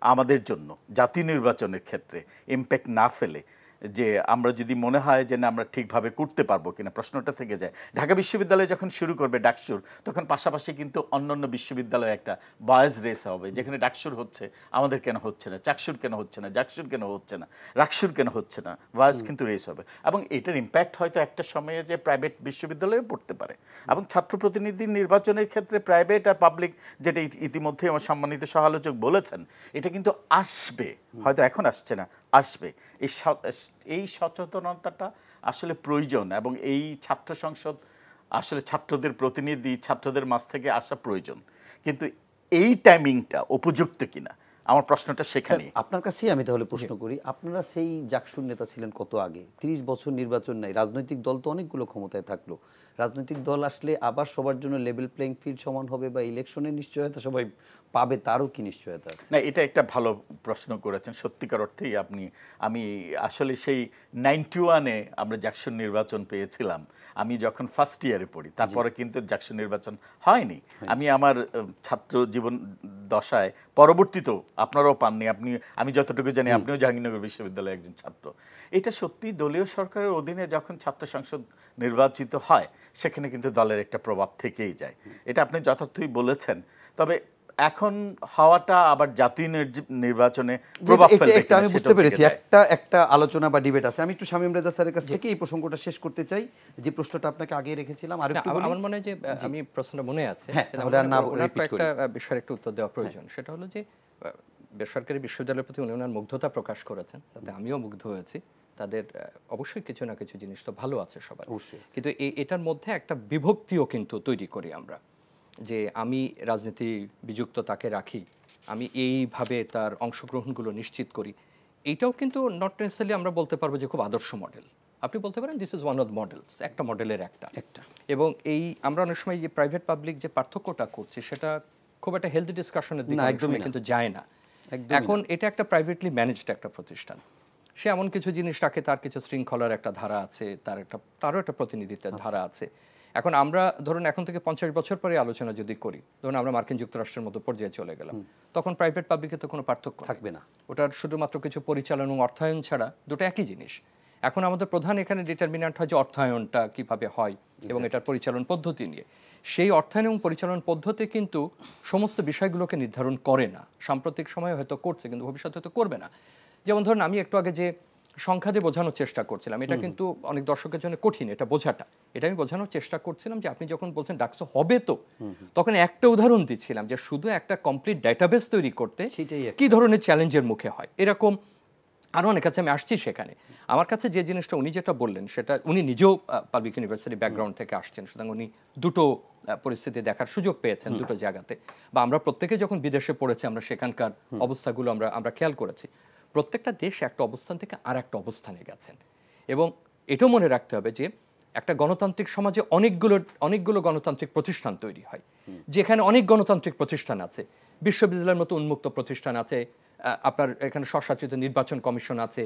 আমাদের জন্য জাতীয় নির্বাচনের ক্ষেত্রে ইম্প্যাক্ট না ফেলে, যে আমরা যদি মনে হয় যে না আমরা ঠিকভাবে করতে পারবো কিনা, প্রশ্নটা থেকে যায়। ঢাকা বিশ্ববিদ্যালয় যখন শুরু করবে ডাকসুর, তখন পাশাপাশি কিন্তু অন্যান্য বিশ্ববিদ্যালয়ে একটা বয়েজ রেস হবে, যেখানে ডাকসুর হচ্ছে আমাদের কেন হচ্ছে না, চাকসুর কেন হচ্ছে না, জাকসুর কেন হচ্ছে না, রাকসুর কেন হচ্ছে না, বয়েজ কিন্তু রেস হবে। এবং এটার ইম্প্যাক্ট হয়তো একটা সময়ে যে প্রাইভেট বিশ্ববিদ্যালয়ে পড়তে পারে। এবং ছাত্র প্রতিনিধি নির্বাচনের ক্ষেত্রে প্রাইভেট আর পাবলিক, যেটা ইতিমধ্যে আমার সম্মানিত সহালোচক বলেছেন, এটা কিন্তু আসবে, হয়তো এখন আসছে না, আসবে। এই সচেতনতাটা আসলে প্রয়োজন এবং এই ছাত্র সংসদ আসলে ছাত্রদের প্রতিনিধি, ছাত্রদের মাঝ থেকে আসা প্রয়োজন। কিন্তু এই টাইমিংটা উপযুক্ত কিনা, আমার প্রশ্নটা সেখানে। আপনার কাছেই আমি তাহলে প্রশ্ন করি, আপনারা সেই জাকসুর নেতা ছিলেন কত আগে, 30 বছর নির্বাচন নাই, রাজনৈতিক দল তো অনেকগুলো ক্ষমতায় থাকলো, রাজনৈতিক দল আসলে আবার সবার জন্য লেভেল প্লেইং ফিল্ড সমান হবে বা ইলেকশনের নিশ্চয়তা সবাই পাবে তারও কি নিশ্চয়তা আছে? না, এটা একটা ভালো প্রশ্ন করেছেন। সত্যিকার অর্থেই আমি আসলে সেই 91-এ আমরা জাকসুর নির্বাচন পেয়েছিলাম। আমি যখন ফার্স্ট ইয়ারে পড়ি, তারপরে কিন্তু জাকসুর নির্বাচন হয়নি। আমি আমার ছাত্র জীবন দশায় পরবর্তীতেও আপনারাও পাননি। আমি যতটুকু জানি আপনিও জাহাঙ্গীরনগর বিশ্ববিদ্যালয়ের একজন ছাত্র। এটা সত্যি দলীয় সরকারের অধীনে যখন ছাত্র সংসদ নির্বাচিত হয়, সেখানে কিন্তু দলের একটা প্রভাব থেকেই যায়। এটা আপনি যথার্থই বলেছেন। তবে এখন হওয়াটা আবার জাতীয় নির্বাচনে প্রভাব ফেলবে কিনা আমি বুঝতে পেরেছি। একটা আলোচনা বা ডিবেট আছে। আমি একটু শামীম রেজা স্যারের কাছ থেকে এই প্রসঙ্গটা শেষ করতে চাই, যে প্রশ্নটা আপনাকে আগে রেখেছিলাম। আর একটু আমার মনে হয় যে আমি প্রশ্নটা মনে আছে, তাহলে আর না রিপিট করি। একটা বিষয়ের একটু উত্তর দেওয়া প্রয়োজন। সেটা হলো যে বেসরকারি বিশ্ববিদ্যালয়ের প্রতি উনি ওনার মুগ্ধতা প্রকাশ করেছেন, তাতে আমিও মুগ্ধ হয়েছি। তাদের অবশ্যই কিছু না কিছু জিনিস তো ভালো আছে সবার, কিন্তু এটার মধ্যে একটা বিভক্তিও কিন্তু তৈরি করি আমরা, যে আমি রাজনীতি বিযুক্ত তাকে রাখি, আমি এইভাবে তার অংশগ্রহণগুলো নিশ্চিত করি। এইটাও কিন্তু নট নেসেসারিলি আমরা বলতে পারবো যে খুব আদর্শ মডেল। আপনি বলতে পারেন this is one of the models, একটা মডেলের একটা। এবং আমরা অনেক সময় যে প্রাইভেট পাবলিক যে পার্থক্যটা করছি, সেটা খুব একটা হেলদি ডিসকাশনের দিকে কিন্তু যায় না। এখন এটা একটা প্রাইভেটলি ম্যানেজড একটা প্রতিষ্ঠান, সে এমন কিছু জিনিস রাখে, তার কিছু শৃঙ্খলার একটা ধারা আছে, তারও একটা প্রতিনিধিত্বের ধারা আছে। এখন আমরা ধরুন এখন থেকে 50 বছর পরে আলোচনা যদি করি, ধরুন আমরা মার্কিন যুক্তরাষ্ট্রের মতো পর্যায়ে চলে গেলাম, তখন প্রাইভেট পাবলিকের তো কোনো পার্থক্য থাকবে না। ওটার শুধুমাত্র কিছু পরিচালন এবং অর্থায়ন ছাড়া দুটো একই জিনিস। এখন আমাদের প্রধান এখানে ডিটারমিনেন্ট হয় যে অর্থায়নটা কিভাবে হয় এবং এটার পরিচালন পদ্ধতি নিয়ে। সেই অর্থায়ন এবং পরিচালন পদ্ধতি কিন্তু সমস্ত বিষয়গুলোকে নির্ধারণ করে না। সাম্প্রতিক সময়ে হয়তো করছে, কিন্তু ভবিষ্যতে হয়তো করবে না। যেমন ধরুন আমি একটু আগে যে সংখ্যা দিয়ে বোঝানোর চেষ্টা করছিলাম, এটা কিন্তু অনেক দর্শকের জন্য কঠিন এটা বোঝাটা। এটা আমি বোঝানোর চেষ্টা করছিলাম যে আপনি যখন বলছেন ডাকসু হবে, তো তখন একটা উদাহরণ দিচ্ছিলাম যে শুধু একটা কমপ্লিট ডাটাবেস তৈরি করতে কি ধরনের চ্যালেঞ্জের মুখে হয়। এরকম আরও অনেক কাছে আমি আসছি সেখানে। আমার কাছে যে জিনিসটা উনি যেটা বললেন, সেটা উনি নিজেও পাবলিক ইউনিভার্সিটি ব্যাকগ্রাউন্ড থেকে আসছেন, সুতরাং উনি দুটো পরিস্থিতি দেখার সুযোগ পেয়েছেন দুটো জায়গাতে। বা আমরা প্রত্যেকে যখন বিদেশে পড়েছি, আমরা সেখানকার অবস্থাগুলো আমরা খেয়াল করেছি। প্রত্যেকটা দেশ একটা অবস্থান থেকে আর একটা অবস্থানে গেছেন। এবং এটাও মনে রাখতে হবে যে একটা গণতান্ত্রিক সমাজে অনেকগুলো গণতান্ত্রিক প্রতিষ্ঠান তৈরি হয়, যেখানে অনেক গণতান্ত্রিক প্রতিষ্ঠান আছে। বিশ্ববিদ্যালয়ের মতো উন্মুক্ত প্রতিষ্ঠান আছে, আপনার এখানে স্বশাসিত নির্বাচন কমিশন আছে,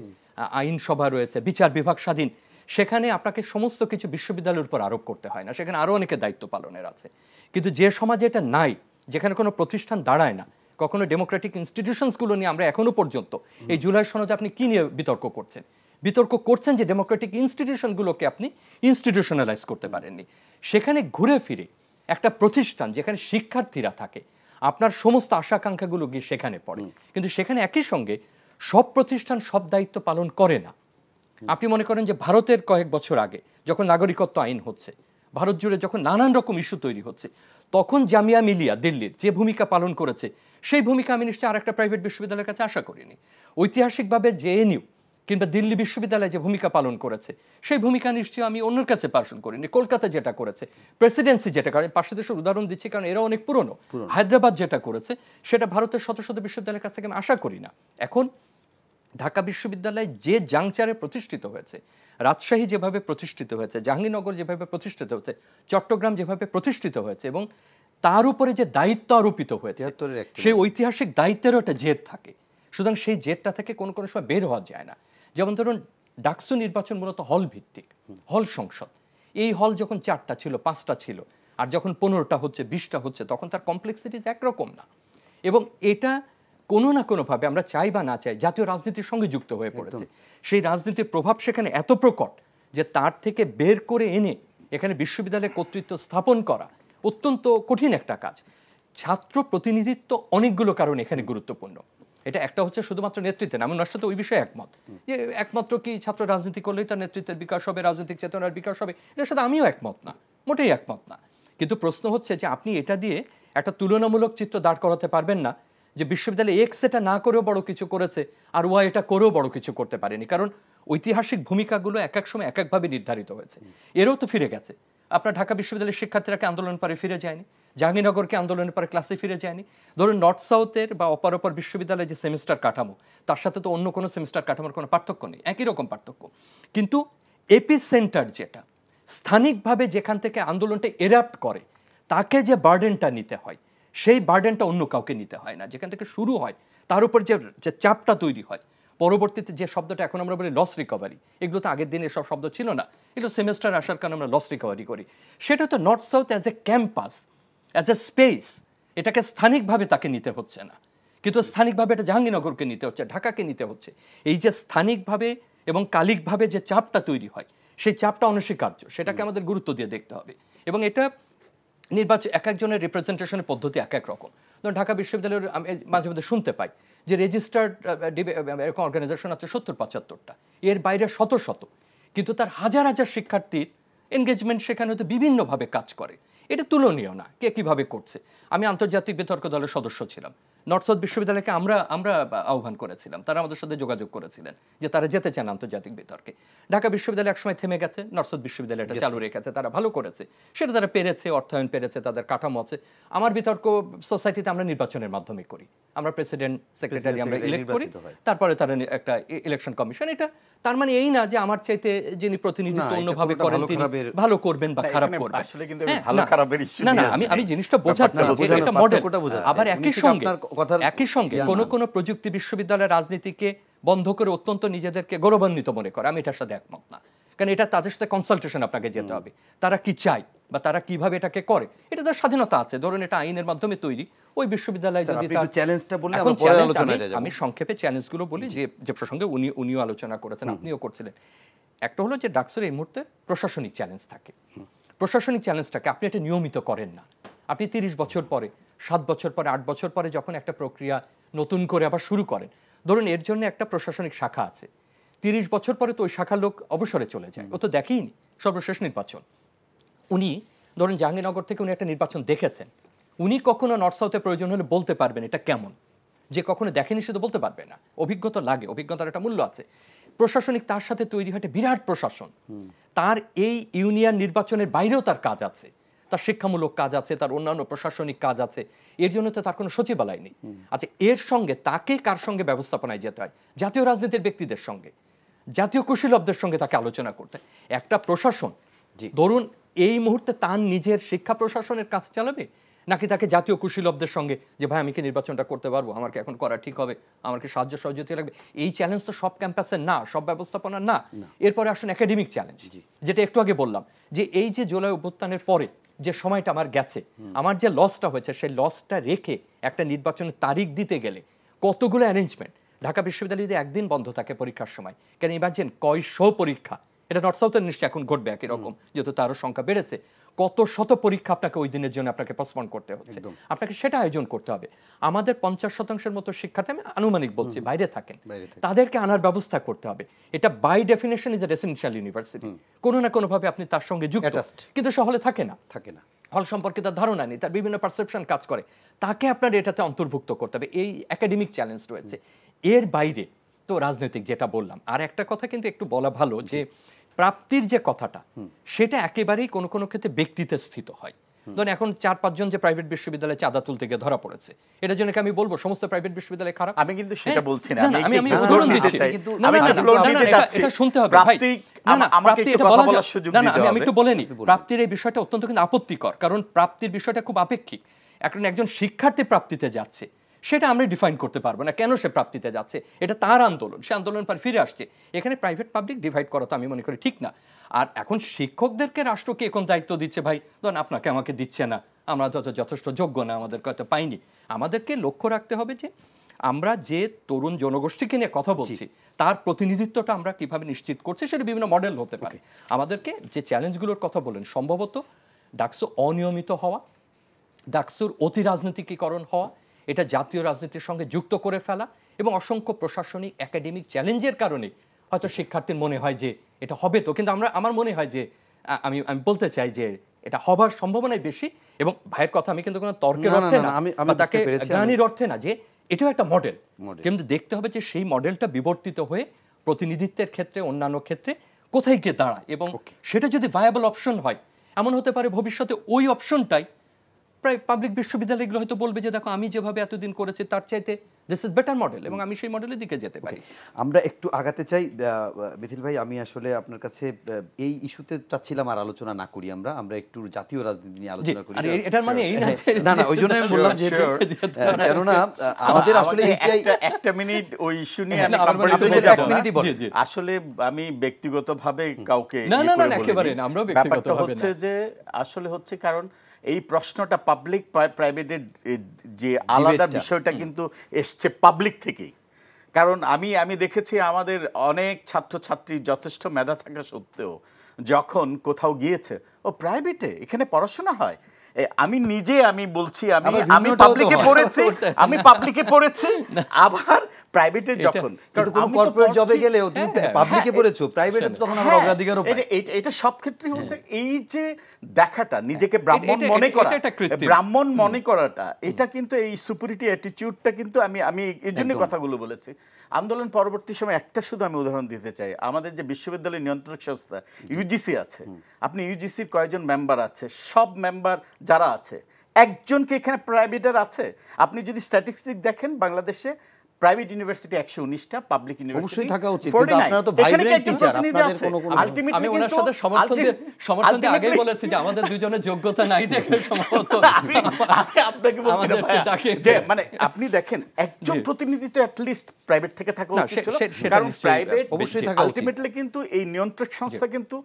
আইনসভা রয়েছে, বিচার বিভাগ স্বাধীন। সেখানে আপনাকে সমস্ত কিছু বিশ্ববিদ্যালয়ের উপর আরোপ করতে হয় না, সেখানে আরও অনেকে দায়িত্ব পালনের আছে। কিন্তু যে সমাজে এটা নাই, যেখানে কোনো প্রতিষ্ঠান দাঁড়ায় না, কখনো ডেমোক্রেটিক ইনস্টিটিউশনসগুলো নিয়ে আমরা এখনো পর্যন্ত এই জুলাই সনদে আপনি কি নিয়ে বিতর্ক করছেন যে ডেমোক্রেটিক ইনস্টিটিউশনগুলোকে আপনি ইনস্টিটিউশনালাইজ করতে পারেননি। সেখানে ঘুরে ফিরে একটা প্রতিষ্ঠান যেখানে শিক্ষার্থীরা থাকে, আপনার সমস্ত আশা আকাঙ্ক্ষাগুলো গিয়ে সেখানে পড়ে, কিন্তু সেখানে একই সঙ্গে সব প্রতিষ্ঠান সব দায়িত্ব পালন করে না। আপনি মনে করেন যে ভারতের কয়েক বছর আগে যখন নাগরিকত্ব আইন হচ্ছে, ভারত জুড়ে যখন নানান রকম ইস্যু তৈরি হচ্ছে, তখন জামিয়া মিলিয়া দিল্লির যে ভূমিকা পালন করেছে, সেই ভূমিকা আমি নিশ্চয়ই আর একটা প্রাইভেট বিশ্ববিদ্যালয়ের কাছে আশা করিনি। ঐতিহাসিকভাবে জেএনইউ কিংবা দিল্লি বিশ্ববিদ্যালয়ে যে ভূমিকা পালন করেছে, সেই ভূমিকা নিশ্চয়ই আমি অন্যের কাছে পালন করিনি। কলকাতা যেটা করেছে, প্রেসিডেন্সি যেটা করে, পাশে দেশের উদাহরণ দিচ্ছি কারণ এরা অনেক পুরনো, হায়দ্রাবাদ যেটা করেছে, সেটা ভারতের শত শত বিশ্ববিদ্যালয়ের কাছ থেকে আমি আশা করি না। এখন ঢাকা বিশ্ববিদ্যালয় যে জাংচারে প্রতিষ্ঠিত হয়েছে, রাজশাহী যেভাবে প্রতিষ্ঠিত হয়েছে, জাহাঙ্গীরনগর যেভাবে প্রতিষ্ঠিত হয়েছে, চট্টগ্রাম যেভাবে প্রতিষ্ঠিত হয়েছে, এবং তার উপরে যে দায়িত্ব আরোপিত হয়েছে, সেই ঐতিহাসিক দায়িত্বেরও একটা জেদ থাকে। সুতরাং সেই জেদটা থেকে কোনো সময় বের হওয়া যায় না। যেমন ধরুন ডাকসু নির্বাচন মূলত হল ভিত্তিক, হল সংসদ। এই হল যখন 4টা ছিল, 5টা ছিল, আর যখন 15টা হচ্ছে, 20টা হচ্ছে, তখন তার কমপ্লেক্সিটিস একরকম না। এবং এটা কোনো না কোনোভাবে আমরা চাই বা না চাই জাতীয় রাজনীতির সঙ্গে যুক্ত হয়ে পড়েছে। সেই রাজনীতির প্রভাব সেখানে এত প্রকট যে তার থেকে বের করে এনে এখানে বিশ্ববিদ্যালয়ে কর্তৃত্ব স্থাপন করা অত্যন্ত কঠিন একটা কাজ। ছাত্র প্রতিনিধিত্ব অনেকগুলো কারণ এখানে গুরুত্বপূর্ণ। এটা একটা হচ্ছে শুধুমাত্র নেতৃত্বে না, আমি ওনার সাথে ওই বিষয়ে একমত যে একমাত্র কি ছাত্র রাজনীতি করলেই তার নেতৃত্বের বিকাশ হবে, রাজনৈতিক চেতনার বিকাশ হবে, এটার সাথে আমিও একমত না, মোটেই একমত না। কিন্তু প্রশ্ন হচ্ছে যে আপনি এটা দিয়ে একটা তুলনামূলক চিত্র দাঁড় করাতে পারবেন না যে বিশ্ববিদ্যালয় এক্স এটা না করেও বড় কিছু করেছে আর ওয়াই এটা করেও বড় কিছু করতে পারেনি, কারণ ঐতিহাসিক ভূমিকাগুলো এক এক সময় এক একভাবে নির্ধারিত হয়েছে। এরও তো ফিরে গেছে। আপনার ঢাকা বিশ্ববিদ্যালয়ের শিক্ষার্থীরা আন্দোলন পরে ফিরে যায়নি, জাহাঙ্গীরনগরকে আন্দোলনের পরে ক্লাসে ফিরে যায়নি। ধরুন নর্থ সাউথের বা অপর বিশ্ববিদ্যালয়ের যে সেমিস্টার কাঠামো, তার সাথে তো অন্য কোনো সেমিস্টার কাঠামোর কোনো পার্থক্য নেই, একই রকম পার্থক্য। কিন্তু এপি সেন্টার যেটা স্থানিকভাবে যেখান থেকে আন্দোলনটা এরাপ্ট করে, তাকে যে বার্ডেনটা নিতে হয়, সেই বার্ডেনটা অন্য কাউকে নিতে হয় না। যেখান থেকে শুরু হয় তার উপর যে চাপটা তৈরি হয়, পরবর্তীতে যে শব্দটা এখন আমরা বলি লস রিকভারি, এগুলো তো আগের দিনে এসব শব্দ ছিল না, এগুলো সেমেস্টার আসার কারণে আমরা লস রিকভারি করি। সেটা তো north south as a campus, as a space, এটাকে স্থানিকভাবে তাকে নিতে হচ্ছে না, কিন্তু স্থানিকভাবে এটা জাহাঙ্গীরনগরকে নিতে হচ্ছে, ঢাকাকে নিতে হচ্ছে। এই যে স্থানিকভাবে এবং কালিকভাবে যে চাপটা তৈরি হয়, সেই চাপটা অনস্বীকার্য, সেটাকে আমাদের গুরুত্ব দিয়ে দেখতে হবে। এবং এটা নির্বাচন এক একজনের রিপ্রেজেন্টেশনের পদ্ধতি এক এক রকম। ধরুন ঢাকা বিশ্ববিদ্যালয়ের আমি মাঝে মধ্যে শুনতে পাই যে রেজিস্টার্ড এরকম অর্গানাইজেশন আছে 70-75টা, এর বাইরে শত শত, কিন্তু তার হাজার হাজার শিক্ষার্থীর এনগেজমেন্ট সেখানে হয়তো বিভিন্নভাবে কাজ করে। এটা তুলনীয় না কে কিভাবে করছে। আমি আন্তর্জাতিক বিতর্ক দলের সদস্য ছিলাম, নর্থ সাউথ বিশ্ববিদ্যালয়কে আমরা আহ্বান করেছিলাম, তারা আমাদের সাথে যোগাযোগ করেছিলেন যে তারা যেতে চান আন্তর্জাতিক বিতর্কে। ঢাকা বিশ্ববিদ্যালয় একসময় থেমে গেছে, নর্থ সাউথ বিশ্ববিদ্যালয় এটা চালু রেখেছে, তারা ভালো করেছে, সেটা তারা পেরেছে, অর্থায়ন পেরেছে, তাদের কাঠামো আছে। আমার বিতর্ক সোসাইটিতে আমরা নির্বাচনের মাধ্যমে করি, আমরা প্রেসিডেন্ট সেক্রেটারি আমরা ইলেক্ট করি, তারপরে তারা একটা ইলেকশন কমিশন। এটা তার মানে এই না যে আমার চাইতে যিনি প্রতিনিধিত্ব অন্যভাবে করেন তিনি ভালো করবেন বা খারাপ করবেন, না না, আমি জিনিসটা বোঝাচ্ছি যে এটা মডেল। আবার একই সঙ্গে কোন প্রযুক্তি বিশ্ববিদ্যালয়ের রাজনীতিকে বন্ধ করে অত্যন্ত নিজেদেরকে গৌরবান্বিত মনে করে, আমি এটার সাথে একমত না। কারণ এটা তাদের সাথে কনসালটেশন আপনাকে যেতে হবে, তারা কি চায় বা তারা কিভাবে এটাকে করে, এটা তার স্বাধীনতা আছে। ধরুন এটা আইনের মাধ্যমে তৈরি, ওই বিশ্ববিদ্যালয় যদি তার চ্যালেঞ্জটা বললে আমি সংক্ষেপে চ্যালেঞ্জগুলো বলি যে প্রসঙ্গে উনিও আলোচনা করেছেন, আপনিও করছিলেন। একটা হলো যে ডাকসুর এই মুহূর্তে প্রশাসনিক চ্যালেঞ্জ থাকে। প্রশাসনিক চ্যালেঞ্জটাকে আপনি এটা নিয়মিত করেন না। আপনি 30 বছর পরে, 7 বছর পরে, 8 বছর পরে যখন একটা প্রক্রিয়া নতুন করে আবার শুরু করেন, ধরুন এর জন্য একটা প্রশাসনিক শাখা আছে, 30 বছর পরে তো ওই শাখার লোক অবসরে চলে যায়, ও তো দেখেইনি সর্বশেষ নির্বাচন। উনি ধরুন জাহাঙ্গীরনগর থেকে উনি একটা নির্বাচন দেখেছেন, উনি কখনো নর্থ সাউথে প্রয়োজন হলে বলতে পারবেন এটা কেমন। যে কখনো দেখেনি সে তো বলতে পারবে না, অভিজ্ঞতা লাগে, অভিজ্ঞতার একটা মূল্য আছে। প্রশাসনিক তার সাথে তৈরি হয় বিরাট প্রশাসন, তার এই ইউনিয়ন নির্বাচনের বাইরেও তার কাজ আছে, তার শিক্ষামূলক কাজ আছে, তার অন্যান্য প্রশাসনিক কাজ আছে, এর জন্য তো তার কোনো সচিবালয় নেই। আচ্ছা, এর সঙ্গে তাকে কার সঙ্গে ব্যবস্থাপনায় যেতে হয়? জাতীয় রাজনীতির ব্যক্তিদের সঙ্গে, জাতীয় কুশীলবদের সঙ্গে তাকে আলোচনা করতে। একটা প্রশাসন ধরুন এই মুহূর্তে তার নিজের শিক্ষা প্রশাসনের কাজ চালাবে, নাকি তাকে জাতীয় কুশীলবদের সঙ্গে যে ভাই আমি কি নির্বাচনটা করতে পারবো, আমার কি এখন করা ঠিক হবে, আমার কি সাহায্য সহযোগিতা লাগবে? এই চ্যালেঞ্জ তো সব ক্যাম্পাসে না, সব ব্যবস্থাপনা না। এরপরে আসুন একাডেমিক চ্যালেঞ্জ, যেটা একটু আগে বললাম, যে এই যে জুলাই অভ্যুত্থানের পরে যে সময়টা আমার গেছে, আমার যে লসটা হয়েছে, সেই লসটা রেখে একটা নির্বাচনের তারিখ দিতে গেলে কতগুলো অ্যারেঞ্জমেন্ট। ঢাকা বিশ্ববিদ্যালয় যদি একদিন বন্ধ থাকে পরীক্ষার সময়, কেন ইমাজিন কয়শো পরীক্ষা, এটা নর্থ সাউথের নিশ্চয়ই এখন ঘটবে একই রকম, যেহেতু তারও সংখ্যা বেড়েছে, কত শত পরীক্ষা আপনাকে ওই দিনের জন্য আপনাকে পোস্টপোন করতে হচ্ছে, আপনাকে সেটা আয়োজন করতে হবে। আমাদের 50% মতো শিক্ষার্থী, আমি আনুমানিক বলছি, বাইরে থাকেন, তাদেরকে আনার ব্যবস্থা করতে হবে। এটা by definition is a residential university, কোনো না কোনো ভাবে আপনি তার সঙ্গে যুক্ত, কিন্তু সে হলে থাকে না, হল সম্পর্কে তার ধারণা নেই, তার বিভিন্ন পারসেপশন কাজ করে, তাকে আপনার এটাতে অন্তর্ভুক্ত করতে হবে। এই একাডেমিক চ্যালেঞ্জ রয়েছে। এর বাইরে তো রাজনৈতিক যেটা বললাম, আর একটা কথা কিন্তু একটু বলা ভালো, যে প্রাপ্তির যে কথাটা, সেটা একেবারেই কোনো কোনো ক্ষেত্রে ব্যক্তিতে স্থিত হয়। ধরেন এখন 4-5 জন যে প্রাইভেট বিশ্ববিদ্যালয়ে চাঁদা তুলতে গিয়ে ধরা পড়েছে, এটার জন্য কি আমি বলবো সমস্ত প্রাইভেট বিশ্ববিদ্যালয় খারাপ? আমি কিন্তু সেটা বলছি না, আমি উদাহরণ দিচ্ছি, এটা শুনতে হবে ভাই, আমি একটু বলে নিই। প্রাপ্তির এই বিষয়টা অত্যন্ত কিন্তু আপত্তিকর, কারণ প্রাপ্তির বিষয়টা খুব আপেক্ষিক। এখন একজন শিক্ষার্থী প্রাপ্তিতে যাচ্ছে, সেটা আমরা ডিফাইন করতে পারবো না কেন সে প্রাপ্তিতে যাচ্ছে, এটা তার আন্দোলন, সে আন্দোলন পর ফিরে আসছে। এখানে প্রাইভেট পাবলিক ডিভাইড করা তো আমি মনে করি ঠিক না। আর এখন শিক্ষকদেরকে রাষ্ট্রকে এখন দায়িত্ব দিচ্ছে, ভাই ধরুন আপনাকে আমাকে দিচ্ছে না, আমরা তো যথেষ্ট যোগ্য না, আমাদেরকে হয়তো পাইনি। আমাদেরকে লক্ষ্য রাখতে হবে যে আমরা যে তরুণ জনগোষ্ঠীকে নিয়ে কথা বলছি, তার প্রতিনিধিত্বটা আমরা কিভাবে নিশ্চিত করছি, সেটা বিভিন্ন মডেল হতে পারে। আমাদেরকে যে চ্যালেঞ্জগুলোর কথা বলেন, সম্ভবত ডাকসু অনিয়মিত হওয়া, ডাকসুর অতি রাজনীতিকীকরণ হওয়া, এটা জাতীয় রাজনীতির সঙ্গে যুক্ত করে ফেলা, এবং অসংখ্য প্রশাসনিক একাডেমিক চ্যালেঞ্জের কারণে হয়তো শিক্ষার্থীর মনে হয় যে এটা হবে তো, কিন্তু আমার মনে হয় যে আমি বলতে চাই যে এটা হবার সম্ভাবনাই বেশি। এবং ভাইয়ের কথা আমি কিন্তু কোনো তর্কের অর্থে না, তাকে জ্ঞানীর অর্থে না, যে এটাও একটা মডেল, কিন্তু দেখতে হবে যে সেই মডেলটা বিবর্তিত হয়ে প্রতিনিধিত্বের ক্ষেত্রে, অন্যান্য ক্ষেত্রে কোথায় গিয়ে দাঁড়ায়, এবং সেটা যদি ভায়াবল অপশন হয়, এমন হতে পারে ভবিষ্যতে ওই অপশনটাই প্রায় পাবলিক বিশ্ববিদ্যালয়গুলো হয়তো বলবে যে দেখো আমি যেভাবে এতদিন করেছি তার চাইতে দিস ইজ বেটার মডেল, এবং আমি সেই মডেলের দিকে যেতে পারি। আমরা একটু আগাতে চাই মিথিল ভাই, আমি আসলে আপনার কাছে এই ইস্যুতে চাচ্ছিলাম আর আলোচনা না করি, আমরা একটু জাতীয় রাজনীতি নিয়ে আলোচনা করি। এটার মানে এই না না না, ওই জন্য আমি বললাম যেহেতু কেননা আমাদের আসলে এইটাই একটা মিনিট ওই ইস্যু নিয়ে না, আমি আমার comparison মনে এ যাব হয় না। জি, জি, জি। আসলে আমি ব্যক্তিগতভাবে কাউকে না, ইয়ে না, করে না, বলিনি। একেবারে না, আমরাও ব্যাপারটা ব্যক্তিগতভাবে হচ্ছে না। যে আসলে হচ্ছে কারণ এই প্রশ্নটা পাবলিক প্রাইভেটের যে আলাদা Debate-টা। বিষয়টা কিন্তু এসছে পাবলিক থেকেই। কারণ আমি দেখেছি আমাদের অনেক ছাত্রছাত্রী যথেষ্ট মেধা থাকা সত্ত্বেও যখন কোথাও গিয়েছে, ও প্রাইভেটে এখানে পড়াশোনা হয়, আমি নিজে আমি বলছি আমি আবার আমি ভিন্নটাও তো পাবলিকে হয়। পড়েছি, আমি পাবলিকে পড়েছি, আবার প্রাইভেটে যখন কিন্তু কোন আমি তো কর্পোরেট জবে পড়ছি- গেলেও তুমি পাবলিকে পড়েছো, প্রাইভেটে তখন আমরা হ্যাঁ, অগ্রাধিকারও পাই। এটা সব ক্ষেত্রে হচ্ছে এই যে দেখাটা নিজেকে ব্রাহ্মণ এটা- মনে করা, এটা একটা কৃত্রিম। ব্রাহ্মণ মনে করাটা, এটা কিন্তু এই সুপিরিটি অ্যাটিটিউডটা কিন্তু আমি এই জন্য কথাগুলো বলেছি। আন্দোলন পরবর্তী সময় একটা শুধু আমি উদাহরণ দিতে চাই, আমাদের যে বিশ্ববিদ্যালয় নিয়ন্ত্রক সংস্থা ইউজিসি আছে, আপনি ইউজিসির কয়জন মেম্বার আছে, সব মেম্বার যারা আছে একজনকে এখানে প্রাইভেটার আছে। আপনি যদি স্ট্যাটিস্টিক দেখেন বাংলাদেশে প্রাইভেট ইউনিভার্সিটি 119টা, পাবলিক ইউনিভার্সিটি অবশ্যই থাকা উচিত, কিন্তু আপনারা তো vibrant teacher, আপনাদের কোনো আমি ওনার সাথে সমর্থন দিয়ে আগেই বলেছি যে আমাদের দুজনের যোগ্যতা নাই যে এখানে সম্ভবত আমি আপনাকে বলছি না আমাদেরকে ভাইয়া, ডাকে। যে মানে আপনি দেখেন একজন প্রতিনিধি তো অ্যাট লিস্ট প্রাইভেট থেকে থাকা না, উচিত ছিল, সেটা কারণ নিশ্চয়ই, প্রাইভেট অবশ্যই থাকা উচিত। আলটিমেটলি কিন্তু এই নিয়ন্ত্রক সংস্থা কিন্তু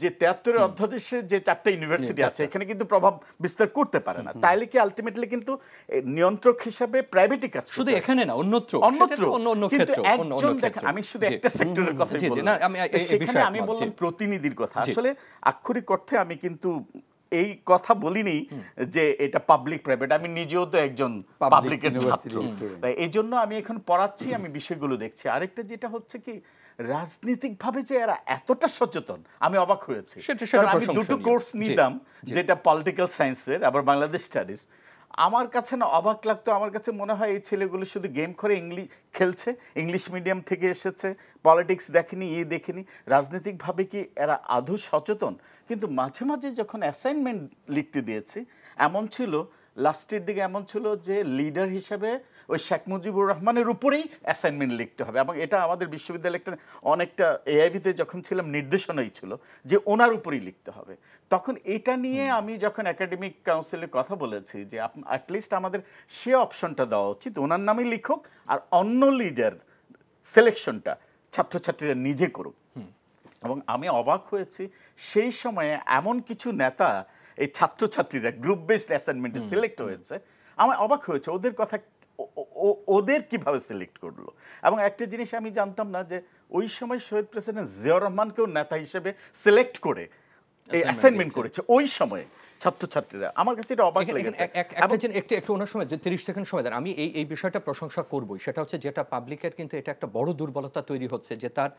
যে 73 অধ্যাদেশে যে 4টা ইউনিভার্সিটি আছে এখানে কিন্তু প্রভাব বিস্তার করতে পারে না, তাইলে কি আলটিমেটলি কিন্তু নিয়ন্ত্রক হিসাবে প্রাইভেটই কাজ শুধু করতে হবে। এখানে না, অন্যত্র অন্যত্র অন্য কিন্তু ক্ষেত্র, অন্য একজন ক্ষেত্রে। দেখেন, আমি শুধু জি। একটা সেক্টরের কথা জি, জি, বললাম, না, আমি এই সেখানে বিষয়ে আমি একমত, বললাম জি। প্রতিনিধির কথা। জি। আসলে আক্ষরিক অর্থে আমি কিন্তু এই কথা বলিনি যে এটা পাবলিক প্রাইভেট, আমি নিজেও তো একজন পাবলিকের university ছাত্র, student। তাই এই জন্য আমি এখন পড়াচ্ছি, আমি বিষয়গুলো দেখছি। আরেকটা যেটা হচ্ছে কি, রাজনৈতিকভাবে যে এরা এতটা সচেতন, আমি অবাক হয়েছি। সেটা কারণ আমি দুটো প্রশংসনীয়। কোর্স জি, নিতাম, জি। যেটা পলিটিক্যাল সায়েন্সের আবার বাংলাদেশ স্টাডিজ। আমার কাছে না অবাক লাগতো, আমার কাছে মনে হয় এই ছেলেগুলো শুধু গেম করে খেলছে, ইংলিশ মিডিয়াম থেকে এসেছে, পলিটিক্স দেখেনি, দেখেনি, রাজনৈতিকভাবে কি এরা আদৌ সচেতন? কিন্তু মাঝে মাঝে যখন অ্যাসাইনমেন্ট লিখতে দিয়েছি, এমন ছিল লাস্টের দিকে এমন ছিল যে লিডার হিসেবে ওই শেখ মুজিবুর রহমানের উপরেই অ্যাসাইনমেন্ট লিখতে হবে, এবং এটা আমাদের বিশ্ববিদ্যালয়ে একটা অনেকটা এআইভিতে যখন ছিলাম নির্দেশনাই ছিল যে ওনার উপরেই লিখতে হবে। তখন এটা নিয়ে আমি যখন একাডেমিক কাউন্সিলের কথা বলেছি যে অ্যাটলিস্ট আমাদের সে অপশনটা দেওয়া উচিত, ওনার নামে লিখুক, আর অন্য লিডার সিলেকশনটা ছাত্রছাত্রীরা নিজে করুক। এবং আমি অবাক হয়েছি সেই সময়ে এমন কিছু নেতা, এই ছাত্রছাত্রীরা গ্রুপ বেসড অ্যাসাইনমেন্টে সিলেক্ট হয়েছে, আমার অবাক হয়েছে ওদের কথা, ওদের কিভাবে সিলেক্ট করলো। এবং একটা জিনিস আমি জানতাম না যে ওই সময় শহীদ প্রেসিডেন্ট জিয়াউর রহমানকেও নেতা হিসেবে সিলেক্ট করে এই অ্যাসাইনমেন্ট করেছে ওই সময়ে ছাত্রছাত্রীরা। আমার কাছে এটা অবাক লেগেছে। একটু ওনার সময় 30 সেকেন্ড সময় দেন, আমি এই বিষয়টা প্রশংসা করবই। সেটা হচ্ছে যেটা পাবলিকের কিন্তু এটা একটা বড় দুর্বলতা তৈরি হচ্ছে, যে তার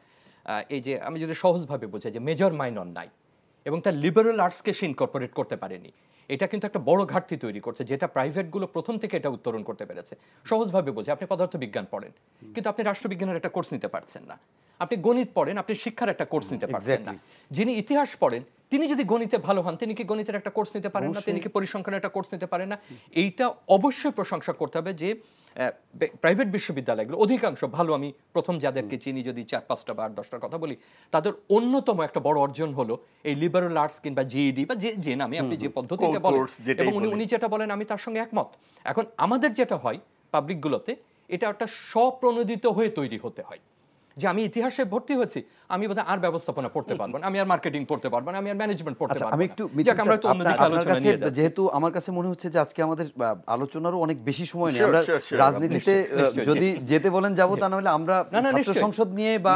এই যে আমি যদি সহজভাবে বোঝাই যে মেজর মাইনর নাই, এবং তার লিবারেল আর্টসকে সে ইনকর্পোরেট করতে পারেনি। এটা কিন্তু একটা বড় ঘাটতি তৈরি করছে, যেটা প্রাইভেটগুলো প্রথম থেকে এটা উত্তরণ করতে পেরেছে। সহজভাবে বোঝে, আপনি পদার্থবিজ্ঞান পড়েন কিন্তু আপনি রাষ্ট্রবিজ্ঞানের একটা কোর্স নিতে পারছেন না, আপনি গণিত পড়েন, আপনি শিক্ষার একটা কোর্স নিতে পারছেন না। যিনি ইতিহাস পড়েন তিনি যদি গণিতে ভালো হন, তিনি কি গণিতের একটা কোর্স নিতে পারেন না, তিনি কি পরিসংখ্যানের একটা কোর্স নিতে পারেন না। এইটা অবশ্যই প্রশংসা করতে হবে যে প্রাইভেট বিশ্ববিদ্যালয়গুলো অধিকাংশ ভালো, আমি প্রথম যাদেরকে চিনি যদি 4-5টা বা 10টার কথা বলি, তাদের অন্যতম একটা বড় অর্জন হলো এই লিবারেল আর্টস কিংবা জিইডি বা যে নামে আপনি যে পদ্ধতিতে বলেন, এবং উনি যেটা বলেন আমি তার সঙ্গে একমত। এখন আমাদের যেটা হয় পাবলিকগুলোতে, এটা একটা স্বপ্রণোদিত হয়ে তৈরি হতে হয়, যে আমি ইতিহাসে ভর্তি হয়েছি, আমি বোধহয় আর ব্যবস্থাপনা পড়তে পারবো না, আমি আর মার্কেটিং পড়তে পারবো না, আমি আর ম্যানেজমেন্ট পড়তে পারবো না। আমি একটু আপনার কাছে, যেহেতু আমার কাছে মনে হচ্ছে যে আজকে আমাদের আলোচনারও অনেক বেশি সময় নেই, আমরা রাজনীতিতে যদি যেতে বলেন যাবো, তা না হলে আমরা ছাত্র সংসদ নিয়ে বা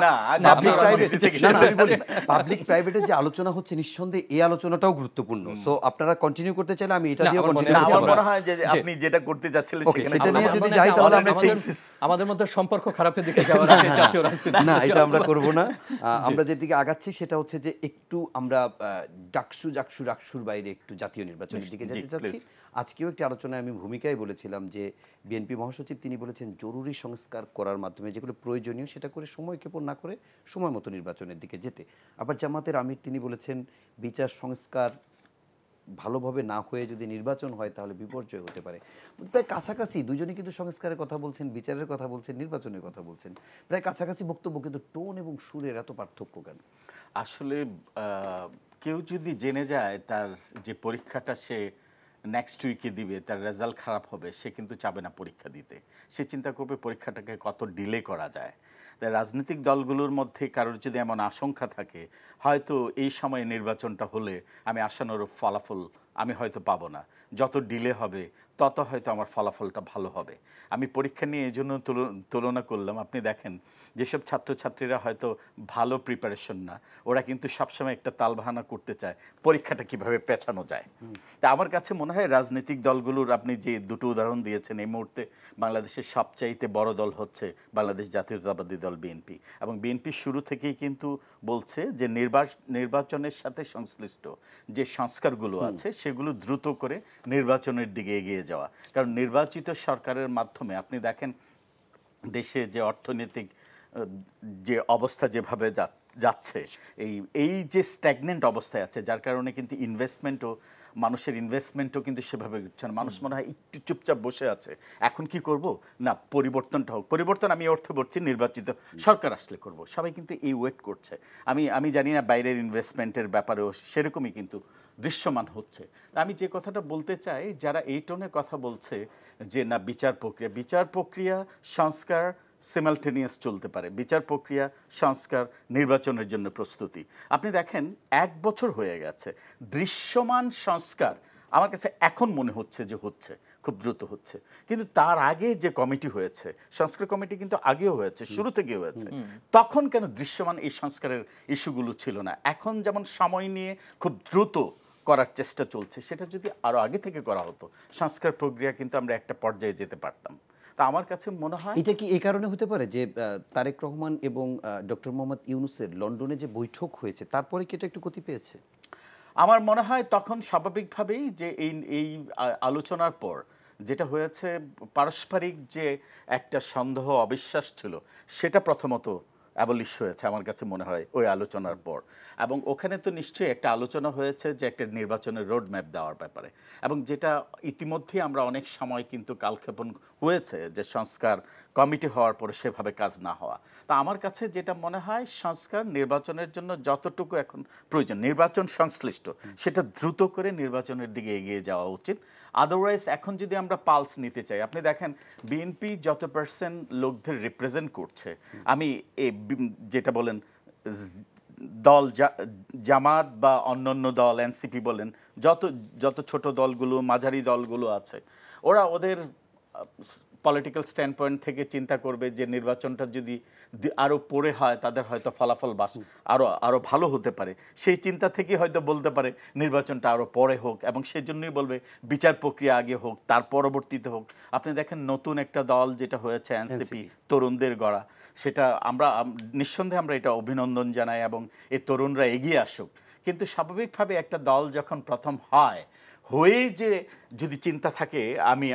পাবলিক প্রাইভেট, না আমি বলি পাবলিক প্রাইভেটের যে আলোচনা হচ্ছে, নিঃসন্দেহে এই আলোচনাটাও গুরুত্বপূর্ণ। সো আপনারা কন্টিনিউ করতে চাইলে আমি এটা দিয়ে কন্টিনিউ করব। আমার মনে হয় যে আপনি যেটা করতে যাচ্ছিলেন সেটা নিয়ে যদি যাই তাহলে আমরা আমাদের মধ্যে সম্পর্ক খারাপের দিকে যাওয়ার আগে জাতীয় রাজনীতি না, এটা আমরা করব না। আমরা যেদিকে আগাচ্ছি সেটা হচ্ছে যে একটু আমরা ডাকসুর বাইরে একটু জাতীয় নির্বাচনের দিকে যেতে চাচ্ছি। আজকেও একটি আলোচনায় আমি ভূমিকায় বলেছিলাম যে বিএনপি মহাসচিব তিনি বলেছেন জরুরি সংস্কার করার মাধ্যমে যেগুলো প্রয়োজনীয় সেটা করে সময় ক্ষেপণ না করে সময় মতো নির্বাচনের দিকে যেতে। আবার জামাতের আমির তিনি বলেছেন বিচার সংস্কার ভালোভাবে না হয়ে যদি নির্বাচন হয় তাহলে বিপর্যয় হতে পারে। প্রায় কাছাকাছি দুজনেই কিন্তু সংস্কারের কথা বলছেন, বিচারের কথা বলছেন, নির্বাচনের কথা বলছেন, প্রায় কাছাকাছি বক্তব্য, কিন্তু টোন এবং সুরের এত পার্থক্য কেন? আসলে কেউ যদি জেনে যায় তার যে পরীক্ষাটা সে নেক্সট উইকে দিবে, তার রেজাল্ট খারাপ হবে, সে কিন্তু চাবে না পরীক্ষা দিতে। সে চিন্তা করবে পরীক্ষাটাকে কত ডিলে করা যায়। তাই রাজনৈতিক দলগুলোর মধ্যে কারোর যদি এমন আশঙ্কা থাকে, হয়তো এই সময়ে নির্বাচনটা হলে আমি আশানুরূপ ফলাফল আমি হয়তো পাবো না, যত ডিলে হবে তত হয়তো আমার ফলাফলটা ভালো হবে। আমি পরীক্ষা নিয়ে এই জন্য তুলনা করলাম। আপনি দেখেন যেসব ছাত্রছাত্রীরা হয়তো ভালো প্রিপারেশন না, ওরা কিন্তু সবসময় একটা তালবাহানা করতে চায় পরীক্ষাটা কিভাবে পেছানো যায়। তা আমার কাছে মনে হয় রাজনৈতিক দলগুলোর, আপনি যে দুটো উদাহরণ দিয়েছেন, এই মুহূর্তে বাংলাদেশের সবচাইতে বড় দল হচ্ছে বাংলাদেশ জাতীয়তাবাদী দল বিএনপি, এবং বিএনপি শুরু থেকেই কিন্তু বলছে যে নির্বাচনের সাথে সংশ্লিষ্ট যে সংস্কারগুলো আছে সেগুলো দ্রুত করে নির্বাচনের দিকে এগিয়ে যাওয়া। কারণ নির্বাচিত সরকারের মাধ্যমে আপনি দেখেন দেশে যে অর্থনৈতিক যে অবস্থা যেভাবে যাচ্ছে, এই যে স্ট্যাগনেন্ট অবস্থায় আছে, যার কারণে কিন্তু মানুষের ইনভেস্টমেন্টও কিন্তু সেভাবে হচ্ছে না। মানুষ মনে হয় একটু চুপচাপ বসে আছে, এখন কি করব না, পরিবর্তনটা হোক। পরিবর্তন আমি অর্থ বলছি নির্বাচিত সরকার আসলে করব। সবাই কিন্তু এই ওয়েট করছে। আমি জানি না বাইরের ইনভেস্টমেন্টের ব্যাপারেও সেরকমই কিন্তু দৃশ্যমান হচ্ছে। আমি যে কথাটা বলতে চাই, যারা এই টোনে কথা বলছে যে না বিচার প্রক্রিয়া সংস্কার সিমালটেনিয়াস চলতে পারে, বিচার প্রক্রিয়া সংস্কার নির্বাচনের জন্য প্রস্তুতি। আপনি দেখেন 1 বছর হয়ে গেছে, দৃশ্যমান সংস্কার আমার কাছে এখন মনে হচ্ছে যে হচ্ছে, খুব দ্রুত হচ্ছে। কিন্তু তার আগে যে কমিটি হয়েছে, সংস্কার কমিটি কিন্তু আগেও হয়েছে, শুরু থেকে হয়েছে, তখন কেন দৃশ্যমান এই সংস্কারের ইস্যুগুলো ছিল না? এখন যেমন সময় নিয়ে খুব দ্রুত করার চেষ্টা চলছে, সেটা যদি আরো আগে থেকে করা হতো, সংস্কার প্রক্রিয়া কিন্তু আমরা একটা পর্যায়ে যেতে পারতাম। তা আমার কাছে মনে হয় এটা কি এই কারণে হতে পারে যে তারেক রহমান এবং ডক্টর মোহাম্মদ ইউনূসের লন্ডনে যে বৈঠক হয়েছে তারপরে কি এটা একটু গতি পেয়েছে? আমার মনে হয় তখন স্বাভাবিকভাবেই যে এই আলোচনার পর যেটা হয়েছে, পারস্পরিক যে একটা সন্দেহ অবিশ্বাস ছিল, সেটা প্রথমত অ্যাবলিশ হয়েছে আমার কাছে মনে হয় ওই আলোচনার পর। এবং ওখানে তো নিশ্চয়ই একটা আলোচনা হয়েছে যে একটা নির্বাচনের রোড ম্যাপ দেওয়ার ব্যাপারে, এবং যেটা ইতিমধ্যেই আমরা অনেক সময় কিন্তু কালক্ষেপণ হয়েছে যে সংস্কার কমিটি হওয়ার পরে সেভাবে কাজ না হওয়া। তা আমার কাছে যেটা মনে হয়, সংস্কার নির্বাচনের জন্য যতটুকু এখন প্রয়োজন নির্বাচন সংশ্লিষ্ট, সেটা দ্রুত করে নির্বাচনের দিকে এগিয়ে যাওয়া উচিত। আদারওয়াইজ এখন যদি আমরা পালস নিতে চাই, আপনি দেখেন বিএনপি যত পার্সেন্ট লোকদের রিপ্রেজেন্ট করছে, আমি যেটা বলেন দল জামাত বা অন্যান্য দল এনসিপি বলেন, যত ছোট দলগুলো মাঝারি দলগুলো আছে, ওদের পলিটিক্যাল স্ট্যান্ড পয়েন্ট থেকে চিন্তা করবে যে নির্বাচনটা যদি আরো পরে হয় তাদের হয়তো ফলাফল আরো ভালো হতে পারে। সেই চিন্তা থেকে হয়তো বলতে পারে নির্বাচনটা আরো পরে হোক, এবং সেজন্যই বলবে বিচার প্রক্রিয়া আগে হোক, তার পরবর্তীতে হোক। আপনি দেখেন নতুন একটা দল যেটা হয়েছে এনসিপি, তরুণদের গড়া, সেটা আমরা নিঃসন্দেহে আমরা এটা অভিনন্দন জানাই, এবং এই তরুণরা এগিয়ে আসুক। কিন্তু স্বাভাবিকভাবে একটা দল যখন প্রথম হয়ে যে যদি চিন্তা থাকে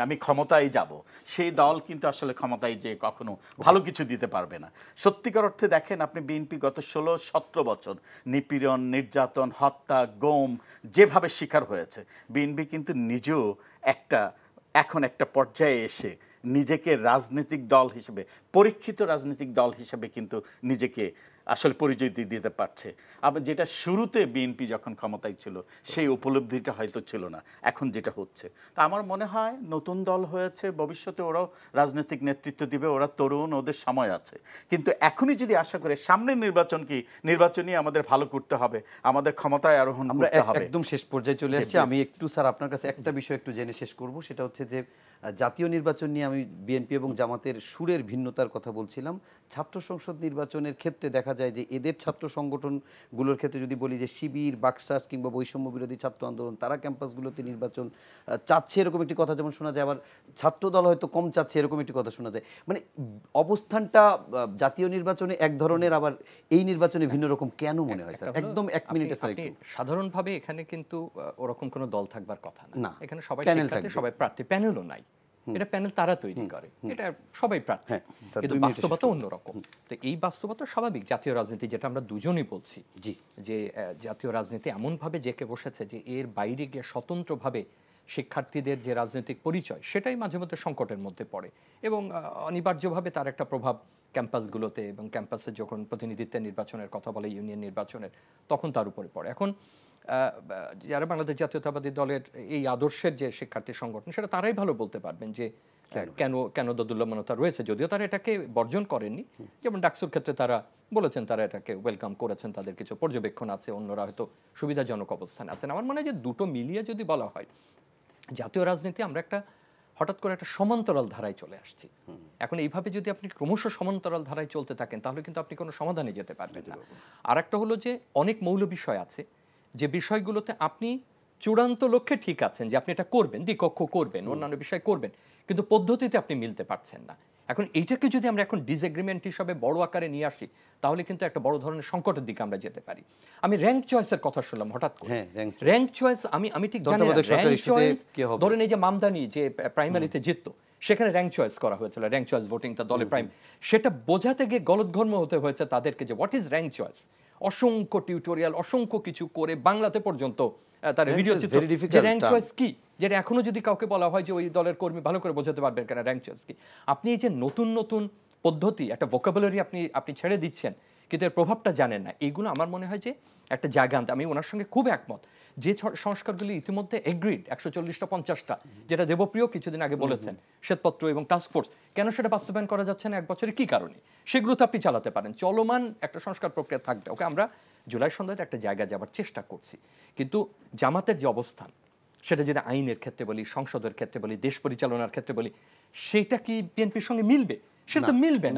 আমি ক্ষমতায় যাব, সেই দল কিন্তু আসলে ক্ষমতায় যে কখনো ভালো কিছু দিতে পারবে না। সত্যিকার অর্থে দেখেন আপনি বিএনপি গত 16-17 বছর নিপীড়ন, নির্যাতন, হত্যা, গুম যেভাবে শিকার হয়েছে, বিএনপি কিন্তু নিজেও এখন একটা পর্যায়ে এসে নিজেকে রাজনৈতিক দল হিসেবে, পরীক্ষিত রাজনৈতিক দল হিসেবে কিন্তু নিজেকে আসলে পরিচয় দিতে পারছে। আবার যেটা শুরুতে বিএনপি যখন ক্ষমতায় ছিল সেই উপলব্ধিটা হয়তো ছিল না, এখন যেটা হচ্ছে। তা আমার মনে হয় নতুন দল হয়েছে, ভবিষ্যতে ওরাও রাজনৈতিক নেতৃত্ব দিবে, ওরা তরুণ, ওদের সময় আছে। কিন্তু এখনই যদি আশা করে সামনের নির্বাচনই আমাদের ভালো করতে হবে, আমাদের ক্ষমতায় আরোহণ করতে হবে। একদম শেষ পর্যায়ে চলে আসছে। আমি একটু স্যার আপনার কাছে একটা বিষয় একটু জেনে শেষ করব, সেটা হচ্ছে যে জাতীয় নির্বাচন নিয়ে আমি বিএনপি এবং জামাতের সুরের ভিন্নতার কথা বলছিলাম। ছাত্র সংসদ নির্বাচনের ক্ষেত্রে দেখা যায় যে এদের ছাত্র সংগঠনগুলোর ক্ষেত্রে যদি বলি যে শিবির, বাকশাস কিংবা বৈষম্য বিরোধী ছাত্র আন্দোলন, তারা ক্যাম্পাসগুলোতে নির্বাচন চাচ্ছে এরকম একটি কথা যেমন শোনা যায়, আবার ছাত্র দল হয়তো কম চাচ্ছে এরকম একটি কথা শোনা যায়। মানে অবস্থানটা জাতীয় নির্বাচনে এক ধরনের, আবার এই নির্বাচনে ভিন্ন রকম কেন মনে হয় স্যার? একদম 1 মিনিটে স্যার। সাধারণভাবে এখানে কিন্তু ওরকম কোনো দল থাকবার কথা না। এখানে সবাই প্যানেল শিক্ষার্থী, সবাই প্রার্থী, প্যানেলও নাই। এটা প্যানেল তারা তৈরি করে, এটা সবাই প্রার্থী, কিন্তু বাস্তবতা অন্যরকম। তো এই বাস্তবতা স্বাভাবিক। জাতীয় রাজনীতি, যেটা আমরা দুজনই বলছি যে জাতীয় রাজনীতি এমনভাবে জেঁকে বসেছে যে এর বাইরে গিয়ে স্বতন্ত্রভাবে শিক্ষার্থীদের যে রাজনৈতিক পরিচয়, সেটাই মাঝে মধ্যে সংকটের মধ্যে পড়ে এবং অনিবার্যভাবে তার একটা প্রভাব ক্যাম্পাসগুলোতে, এবং ক্যাম্পাসে যখন প্রতিনিধিত্বের নির্বাচনের কথা বলে, ইউনিয়ন নির্বাচনের, তখন তার উপরে পড়ে। এখন যারা বাংলাদেশ জাতীয়তাবাদী দলের এই আদর্শের যে শিক্ষার্থী সংগঠন, সেটা তারাই ভালো বলতে পারবেন যে কেন দোদুল্যমানতা রয়েছে, যদিও তারা এটাকে বর্জন করেননি। যেমন ডাকসুর ক্ষেত্রে তারা বলেছেন তারা এটাকে ওয়েলকাম করেছেন, তাদের কিছু পর্যবেক্ষণ আছে, অন্যরা হয়তো সুবিধাজনক অবস্থানে আছেন। আমার মনে হয় যে দুটো মিলিয়ে যদি বলা হয়, জাতীয় রাজনীতি আমরা একটা হঠাৎ করে একটা সমান্তরাল ধারায় চলে আসছি। এখন এইভাবে যদি আপনি ক্রমশ সমান্তরাল ধারায় চলতে থাকেন, তাহলে কিন্তু আপনি কোনো সমাধানে যেতে পারবেন না। আর একটা হলো যে অনেক মৌল বিষয় আছে, যে বিষয়গুলোতে আপনি চূড়ান্ত লক্ষ্যে ঠিক আছেন যে আপনি এটা করবেন, দ্বিকক্ষ করবেন, অন্যান্য বিষয় করবেন, কিন্তু পদ্ধতিতে আপনি মিলতে পারছেন না। এখন এইটাকে যদি আমরা এখন ডিসএগ্রিমেন্ট হিসাবে বড় আকারে নিয়ে আসি, তাহলে কিন্তু একটা বড় ধরনের সংকটের দিকে আমরা যেতে পারি। আমি র্যাঙ্ক চয়েসের কথা শুনলাম হঠাৎ করে। র্যাঙ্ক চয়েস আমি ঠিক জানি না। র্যাঙ্ক চয়েস, ধরেন এই যে মামদানি যে প্রাইমারিতে জিততো, সেখানে র্যাঙ্ক চয়েস করা হয়েছিল, র্যাঙ্ক চয়েস ভোটিং, তার দলের প্রাইম, সেটা বোঝাতে গিয়ে গলদঘর্ম হতে হয়েছে তাদেরকে যে হোয়াট ইজ র্যাঙ্ক চয়েস। অসংখ্য টিউটোরিয়াল, অসংখ্য কিছু করে বাংলাতে পর্যন্ত তার ভিডিও চিত্র, যে র্যাঙ্ক চয়েস কি, যেটা এখনো যদি কাউকে বলা হয় যে ওই দলের কর্মী ভালো করে বোঝাতে পারবেন কেন র্যাঙ্ক চয়েস কি। আপনি এই যে নতুন নতুন পদ্ধতি, একটা ভোকাবুলারি আপনি ছেড়ে দিচ্ছেন, কিন্তু এর প্রভাবটা জানেন না। এইগুলো আমার মনে হয় যে একটা জায়গা আনতে, আমি ওনার সঙ্গে খুব একমত যে সংস্কারগুলি ইতিমধ্যে এগ্রিড 140টা 50টা, যেটা দেবপ্রিয় কিছুদিন আগে বলেছেন, শ্বেতপত্র এবং টাস্কফোর্স, কেন সেটা বাস্তবায়ন করা যাচ্ছে না 1 বছরে, কি কারণে, সেগুলো তো আপনি চালাতে পারেন। চলমান একটা সংস্কার প্রক্রিয়া থাকবে। ওকে, আমরা জুলাই সন্ধ্যায় একটা জায়গায় যাবার চেষ্টা করছি, কিন্তু জামাতের যে অবস্থান, সেটা যদি আইনের ক্ষেত্রে বলি, সংসদের ক্ষেত্রে বলি, দেশ পরিচালনার ক্ষেত্রে বলি, সেটা কি বিএনপির সঙ্গে মিলবে? সেটা তো মিলবে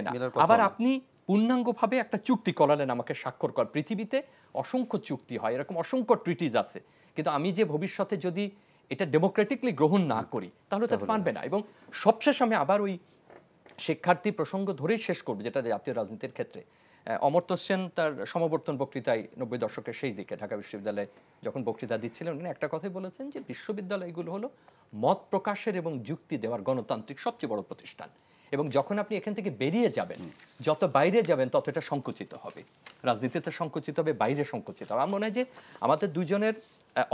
না। আবার আপনি পূর্ণাঙ্গভাবে একটা চুক্তি করালেন আমাকে স্বাক্ষর কর। পৃথিবীতে অসংখ্য চুক্তি হয়, এরকম অসংখ্য ট্রিটিজ আছে, কিন্তু আমি যে ভবিষ্যতে যদি এটা ডেমোক্রেটিকলি গ্রহণ না করি, তাহলে তো পারবে না। এবং সবশেষ আমি আবার ওই শিক্ষার্থী প্রসঙ্গ ধরেই শেষ করবো, যেটা জাতীয় রাজনীতির ক্ষেত্রে অমর্ত্য সেন তার সমাবর্তন বক্তৃতায় 90 দশকের সেই দিকে ঢাকা বিশ্ববিদ্যালয়ে যখন বক্তৃতা দিচ্ছিলেন, উনি একটা কথাই বলেছেন যে বিশ্ববিদ্যালয়গুলো হলো মত প্রকাশের এবং যুক্তি দেওয়ার গণতান্ত্রিক সবচেয়ে বড় প্রতিষ্ঠান, এবং যখন আপনি এখান থেকে বেরিয়ে যাবেন, যত বাইরে যাবেন তত এটা সংকুচিত হবে। রাজনীতিতে সংকুচিত হবে, বাইরে সংকুচিত হবে। আমার মনে হয় যে আমাদের দুজনের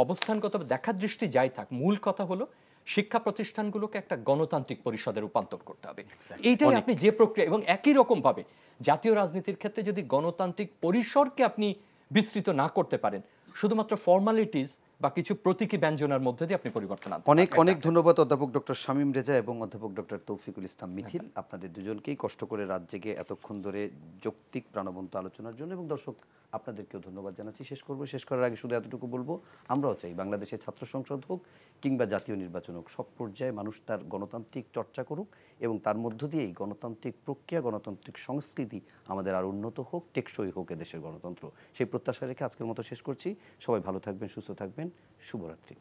অবস্থানগত দেখার দৃষ্টি যাই থাক, মূল কথা হলো শিক্ষা প্রতিষ্ঠানগুলোকে একটা গণতান্ত্রিক পরিষদে রূপান্তর করতে হবে। এইটাই আপনি যে প্রক্রিয়া, এবং একই রকম ভাবে জাতীয় রাজনীতির ক্ষেত্রে যদি গণতান্ত্রিক পরিসরকে আপনি বিস্তৃত না করতে পারেন, শুধুমাত্র ফর্মালিটিস বা কিছু প্রতীকী ব্যঞ্জনার মধ্যে দিয়ে আপনি পরিবর্তন আনতে। অনেক ধন্যবাদ অধ্যাপক ডক্টর শামীম রেজা এবং অধ্যাপক ডক্টর তৌফিকুল ইসলাম মিথিল, আপনাদের দুজনকেই কষ্ট করে রাত জেগে এতক্ষণ ধরে যৌক্তিক প্রাণবন্ত আলোচনার জন্য। এবং দর্শক আপনাদেরকেও ধন্যবাদ জানাচ্ছি। শেষ করার আগে শুধু এতটুকু বলবো, আমরাও চাই বাংলাদেশে ছাত্র সংসদ হোক কিংবা জাতীয় নির্বাচন হোক, সব পর্যায়ে মানুষ তার গণতান্ত্রিক চর্চা করুক, এবং তার মধ্য দিয়েই গণতান্ত্রিক প্রক্রিয়া, গণতান্ত্রিক সংস্কৃতি আমাদের আর উন্নত হোক, টেকসই হোক এদেশের গণতন্ত্র। সেই প্রত্যাশা রেখে আজকের মতো শেষ করছি। সবাই ভালো থাকবেন, সুস্থ থাকবেন। শুভরাত্রি।